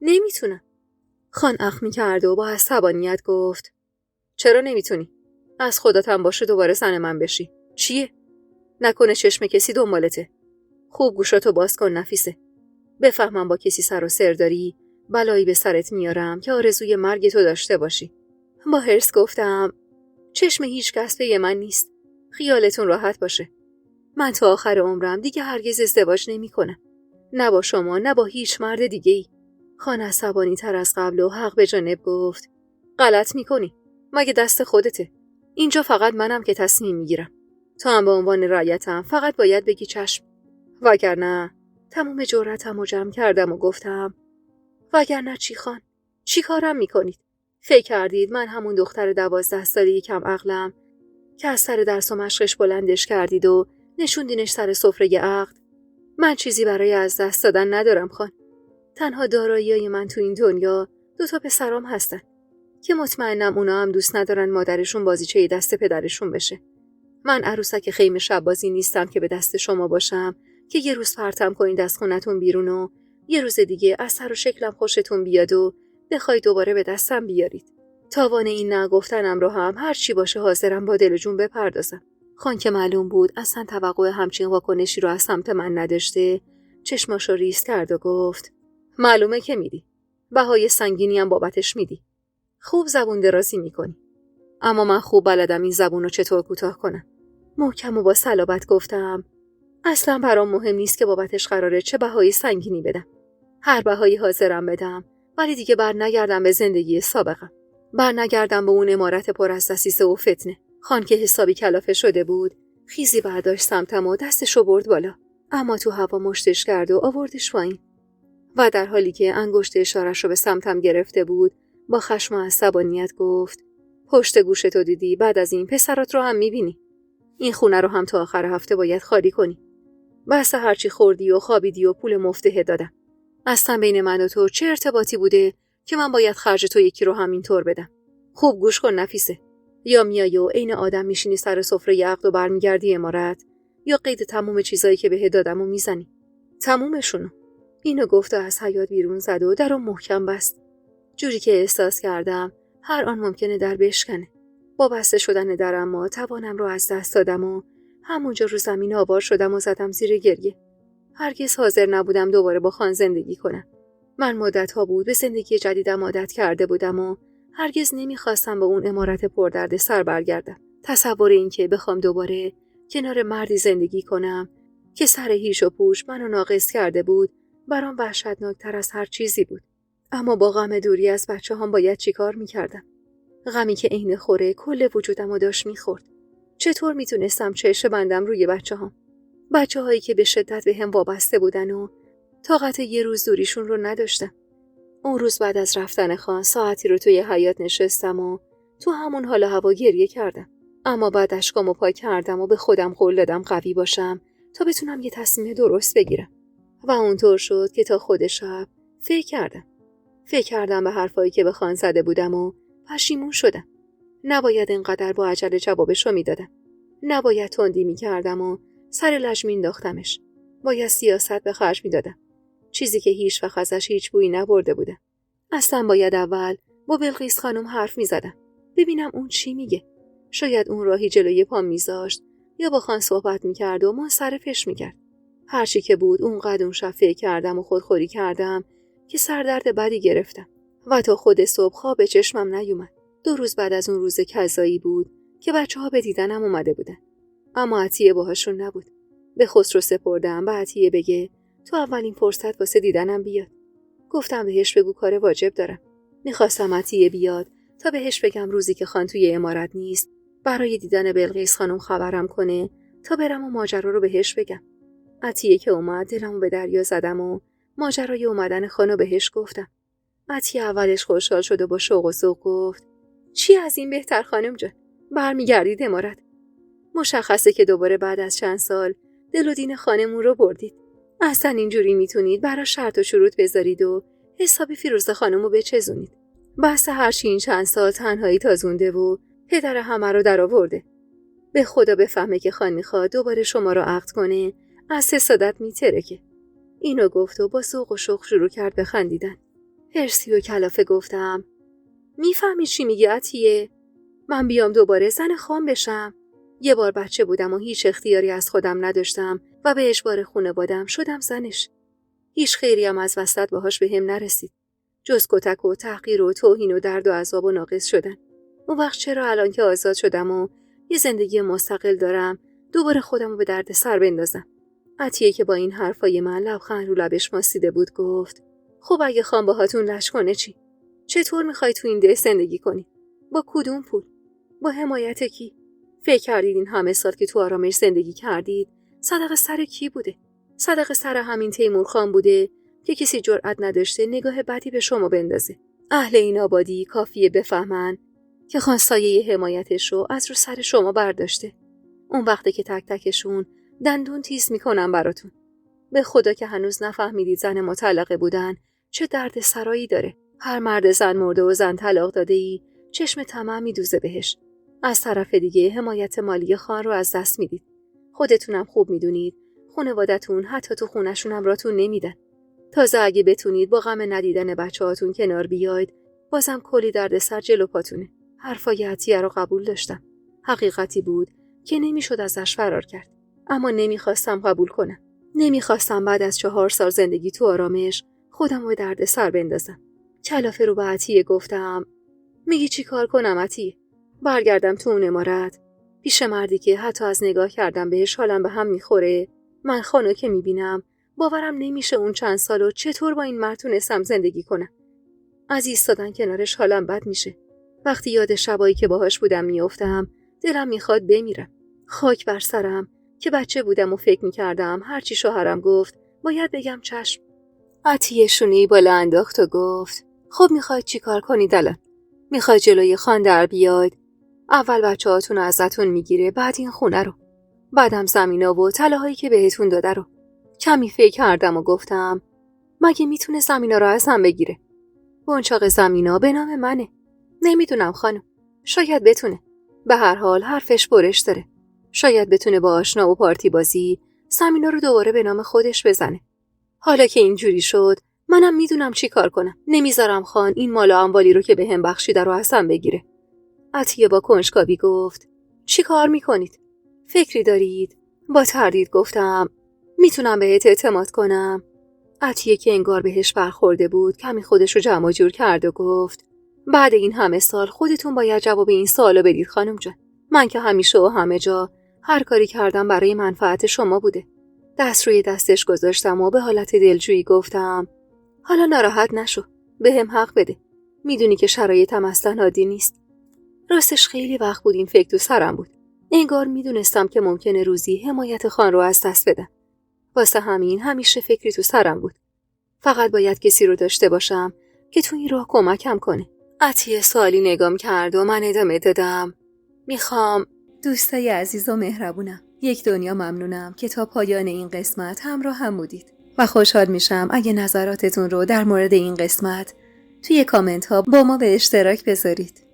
نمیتونم. خان اخ میکرد و با عصبانیت گفت چرا نمیتونی؟ از خودتم باشه دوباره زن من بشی. چیه؟ نکنه چشم کسی دنبالته. خوب گوشاتو باز کن نفیسه. بفهمم با کسی سر و سر داری بلایی به سرت میارم که آرزوی مرگ تو داشته باشی. با حرص گفتم چشم هیچ کس به من نیست. خیالتون راحت باشه. من تا آخر عمرم دیگه هرگز ازدواج نمی کنم. نه با شما نه با هیچ مرد دیگه ای. خان عصبانی تر از قبل و حق به جانب گفت غلط میکنی. مگه دست خودته. اینجا فقط منم که تصمیم میگیرم. تو هم به عنوان رعیتم فقط باید بگی چشم. وگرنه تمام جرأتم رو جمع کردم و گفتم وگرنه چی خان؟ چی کارم میکنید؟ فکر کردید من همون دختر 12 ساله کم عقلم که از سر درس و مشقش بلندش کردید و نشوندینش سر سفره عقد؟ من چیزی برای از دست دادن ندارم خان. تنها دارایی‌های من تو این دنیا 2 پسرام هستن که مطمئنم اونا هم دوست ندارن مادرشون بازیچه دست پدرشون بشه. من عروسک خیمه شب بازی نیستم که به دست شما باشم که یه روز پرتم کنید از خونتون بیرون و یه روز دیگه از سر و شکلم خوشتون بیاد و بخوای دوباره به دستم بیارید. تاوان این نگفتنم رو هم هر چی باشه حاضرم با دل و جون بپردازم. خان که معلوم بود اصلا توقع همچین واکنشی رو از سمت من نداشته، چشماشو ریز کرد و گفت: معلومه که میدی. بهای سنگینی هم بابتش میدی. خوب زبون درازی میکنی. اما من خوب بلدم این زبون رو چطور کوتاه کنم. محکم و با صلابت گفتم: اصلا برام مهم نیست که بابتش قراره چه بهای سنگینی بدم. هر بهایی حاضرم بدم، ولی دیگه بر نگردم به زندگی سابقم. بر نگردم به اون عمارت پر از دسیسه و فتنه. خان که حسابی کلافه شده بود، خیزی برداشت سمتم و دستشو برد بالا. اما تو هوا مشتش کرد و آوردش پایین. و در حالی که انگشت اشاره‌شو به سمتم گرفته بود، با خشم و عصبانیت گفت: پشت گوشتو دیدی؟ بعد از این پسرات رو هم میبینی. این خونه رو هم تا آخر هفته باید خالی کنی. بس هرچی خوردی و خوابیدی و پول مفته دادم. اصلا بین من و تو چه ارتباطی بوده که من باید خرج تو یکی رو همینطور بدم؟ خوب گوش کن نفیسه. یا میای و عین آدم میشینی سر سفره عقد و برمیگردی عمارت، یا قید تموم چیزایی که بهت دادم و میزنی. تمومشونو. اینو گفت و از حیاط بیرون زد و درو محکم بست. جوری که احساس کردم هر آن ممکنه در بشکنه. با بسته شدن درم ما توانم رو از دست دادم و همونجا رو زمین آوار شدم و زدم زیر گریه. هرگز حاضر نبودم دوباره با خان زندگی کنم. من مدت‌ها بود به زندگی جدیدم عادت کرده بودم و هرگز نمیخواستم به اون عمارت پردرد سر برگردم. تصور این که بخوام دوباره کنار مردی زندگی کنم که سر هیش و پوش منو ناقص کرده بود برام وحشتناکتر از هر چیزی بود. اما با غم دوری از بچه‌هام باید چیکار میکردم؟ غمی که عین خوره کل وجودمو داشت میخورد. چطور میتونستم چشم بندم روی بچه‌هام؟ بچه‌هایی که به شدت به هم وابسته بودن و طاقت یه روز دوریشون رو نداشتم. اون روز بعد از رفتن خان ساعتی رو توی حیاط نشستم و تو همون حال هوا گریه کردم. اما بعد اشکامو پاک کردم و به خودم قول دادم قوی باشم تا بتونم یه تصمیم درست بگیرم. و اونطور شد که تا خود شب فکر کردم به حرفایی که به خان زده بودم و پشیمون شدم. نباید اینقدر با عجله جوابشو میدادم. نباید تندی میکردم و سر لج مینداختمش. باید سیاست به خرج میدادم. چیزی که هیچ وقت ازش هیچ بویی نبرده بودم. اصلا باید اول با بلقیس خانم حرف میزدم. ببینم اون چی میگه. شاید اون راهی جلوی پام میذاشت یا با خان صحبت میکرد و منصرفش میکرد. هرچی که بود اونقدر اون شب فکر کردم و خودخوری کردم که سردرد بدی گرفتم و تا خود صبح خواب به چشمم نیومد. 2 روز بعد از اون روز کذایی بود که بچه‌ها به دیدنم اومده بودن. اما عطیه باهاشون نبود. به خسرو سپردم به عطیه بگه تو اولین فرصت واسه دیدنم بیاد. گفتم بهش بگو کار واجب دارم. میخواستم عطیه بیاد تا بهش بگم روزی که خان توی عمارت نیست برای دیدن بلقیس خانم خبرم کنه تا برم و ماجرا رو بهش بگم. عطیه که اومد دلمو به دریا زدم و ماجرای اومدن خانو بهش گفتم. عطیه اولش خوشحال شد و با شوق و ذوق گفت چی از این بهتر خانم جان؟ برمیگردید عمارت. مشخصه که دوباره بعد از چند سال دل و دین خانمون رو بردید. اصلا اینجوری میتونید برای شرط و شروط بذارید و حسابی فیروزه خانمو بچزونید. بس هرچی این چند سال تنهایی تازونده و پدر همه رو در آورده. به خدا بفهمه که خان میخواد دوباره شما رو عقد کنه از حسادت میترکه. اینو گفت و با ذوق و شوق شروع کرد به خندیدن. هرسی و کلافه گفتم میفهمی چی میگی عطیه؟ من بیام دوباره زن خان بشم؟ یه بار بچه بودم و هیچ اختیاری از خودم نداشتم و به اجبار خانواده‌ام شدم زنش. هیچ خیری هم از وسط باهاش بهم نرسید. جز کتک و تحقیر و توهین و درد و عذاب و ناقص شدن. اون وقت چرا الان که آزاد شدم و یه زندگی مستقل دارم دوباره خودمو به درد سر بندازم؟ عطیه که با این حرفای من لبخند رو لبش ماسیده بود گفت خب اگه خان باهاتون لش کنه چی؟ چطور میخوای تو این ده زندگی کنی؟ با کدوم پول؟ با حمایت کی؟ فکر کردید این همه سال که تو آرامش زندگی کردید صدقه سر کی بوده؟ صدقه سر همین تیمور خان بوده که کسی جرئت نداشته نگاه بدی به شما بندازه. اهل این آبادی کافیه بفهمن که خان سایه حمایتش رو از رو سر شما برداشته. اون وقته که تک تکشون دندون تیز میکنن براتون. به خدا که هنوز نفهمیدید زن مطلقه بودن چه درد سرایی داره. هر مرد زن مرده و زن طلاق داده ای چشم طمع میدوزه بهش. از طرف دیگه حمایت مالی خان رو از دست میدید. خودتونم خوب میدونید خانوادتون حتی تو خونشون هم راتون نمیدن. تازه اگه بتونید با غم ندیدن بچه‌هاتون کنار بیاید، بازم کلی دردسر جلو پاتونه. حرفای عطیه رو قبول داشتم. حقیقتی بود که نمیشد ازش فرار کرد. اما نمیخواستم قبول کنم. نمیخواستم بعد از 4 سال زندگی تو آرامش خودم رو دردسر بندازم. کلافه رو به عطیه گفتم میگی چی کار کنم عطیه؟ برگردم تو اون عمارت پیش مردی که حتی از نگاه کردم بهش حالم به هم میخوره. من خانو که میبینم باورم نمیشه اون چند سالو چطور با این مرد تونستم زندگی کنم. از ایستادن کنارش حالم بد میشه. وقتی یاد شبایی که باهاش بودم میافتم دلم میخواد بمیرم. خاک بر سرم که بچه بودم و فکر میکردم هرچی شوهرم گفت باید بگم چشم. عطیه شونه‌ای بالا انداخت و گفت خب میخواید چی کار کنید الان؟ میخواید جلوی خان در بیاید؟ اول بچه‌هاتون رو ازتون میگیره، بعد این خونه رو، بعدم زمینا و طلاهایی که بهتون داده رو. کمی فکر کردم و گفتم مگه میتونه زمینا رو ازم بگیره؟ بنچاق زمینا به نام منه. نمیدونم خانم، شاید بتونه. به هر حال حرفش برش داره. شاید بتونه با آشنا و پارتی بازی زمینا رو دوباره به نام خودش بزنه. حالا که اینجوری شد منم میدونم چی کار کنم. نمیذارم خان این مال و اموالی رو که بهم بخشیده رو ازم بگیره. عطیه با کنجکاوی گفت چی کار میکنید؟ فکری دارید؟ با تردید گفتم میتونم بهت اعتماد کنم؟ عطیه که انگار بهش برخورده بود کمی خودش رو جمع جور کرد و گفت بعد این همه سال خودتون باید جواب این سوالو بدید خانم جان. من که همیشه و همه جا هر کاری کردم برای منفعت شما بوده. دست روی دستش گذاشتم و به حالت دلجویی گفتم حالا ناراحت نشو، بهم حق بده. میدونی که شرایطم اصلا عادی نیست. راستش خیلی وقت بود این فکر تو سرم بود. انگار میدونستم که ممکنه روزی حمایت خان رو از دست بدم. واسه همین همیشه فکری تو سرم بود. فقط باید کسی رو داشته باشم که تو این راه کمکم کنه. عطیه سوالی نگام کرد و من ادامه دادم میخوام دوستای عزیز و مهربونم، یک دنیا ممنونم که تا پایان این قسمت همراه هم بودید و خوشحال میشم اگه نظراتتون رو در مورد این قسمت توی کامنت ها با ما به اشتراک بذارید.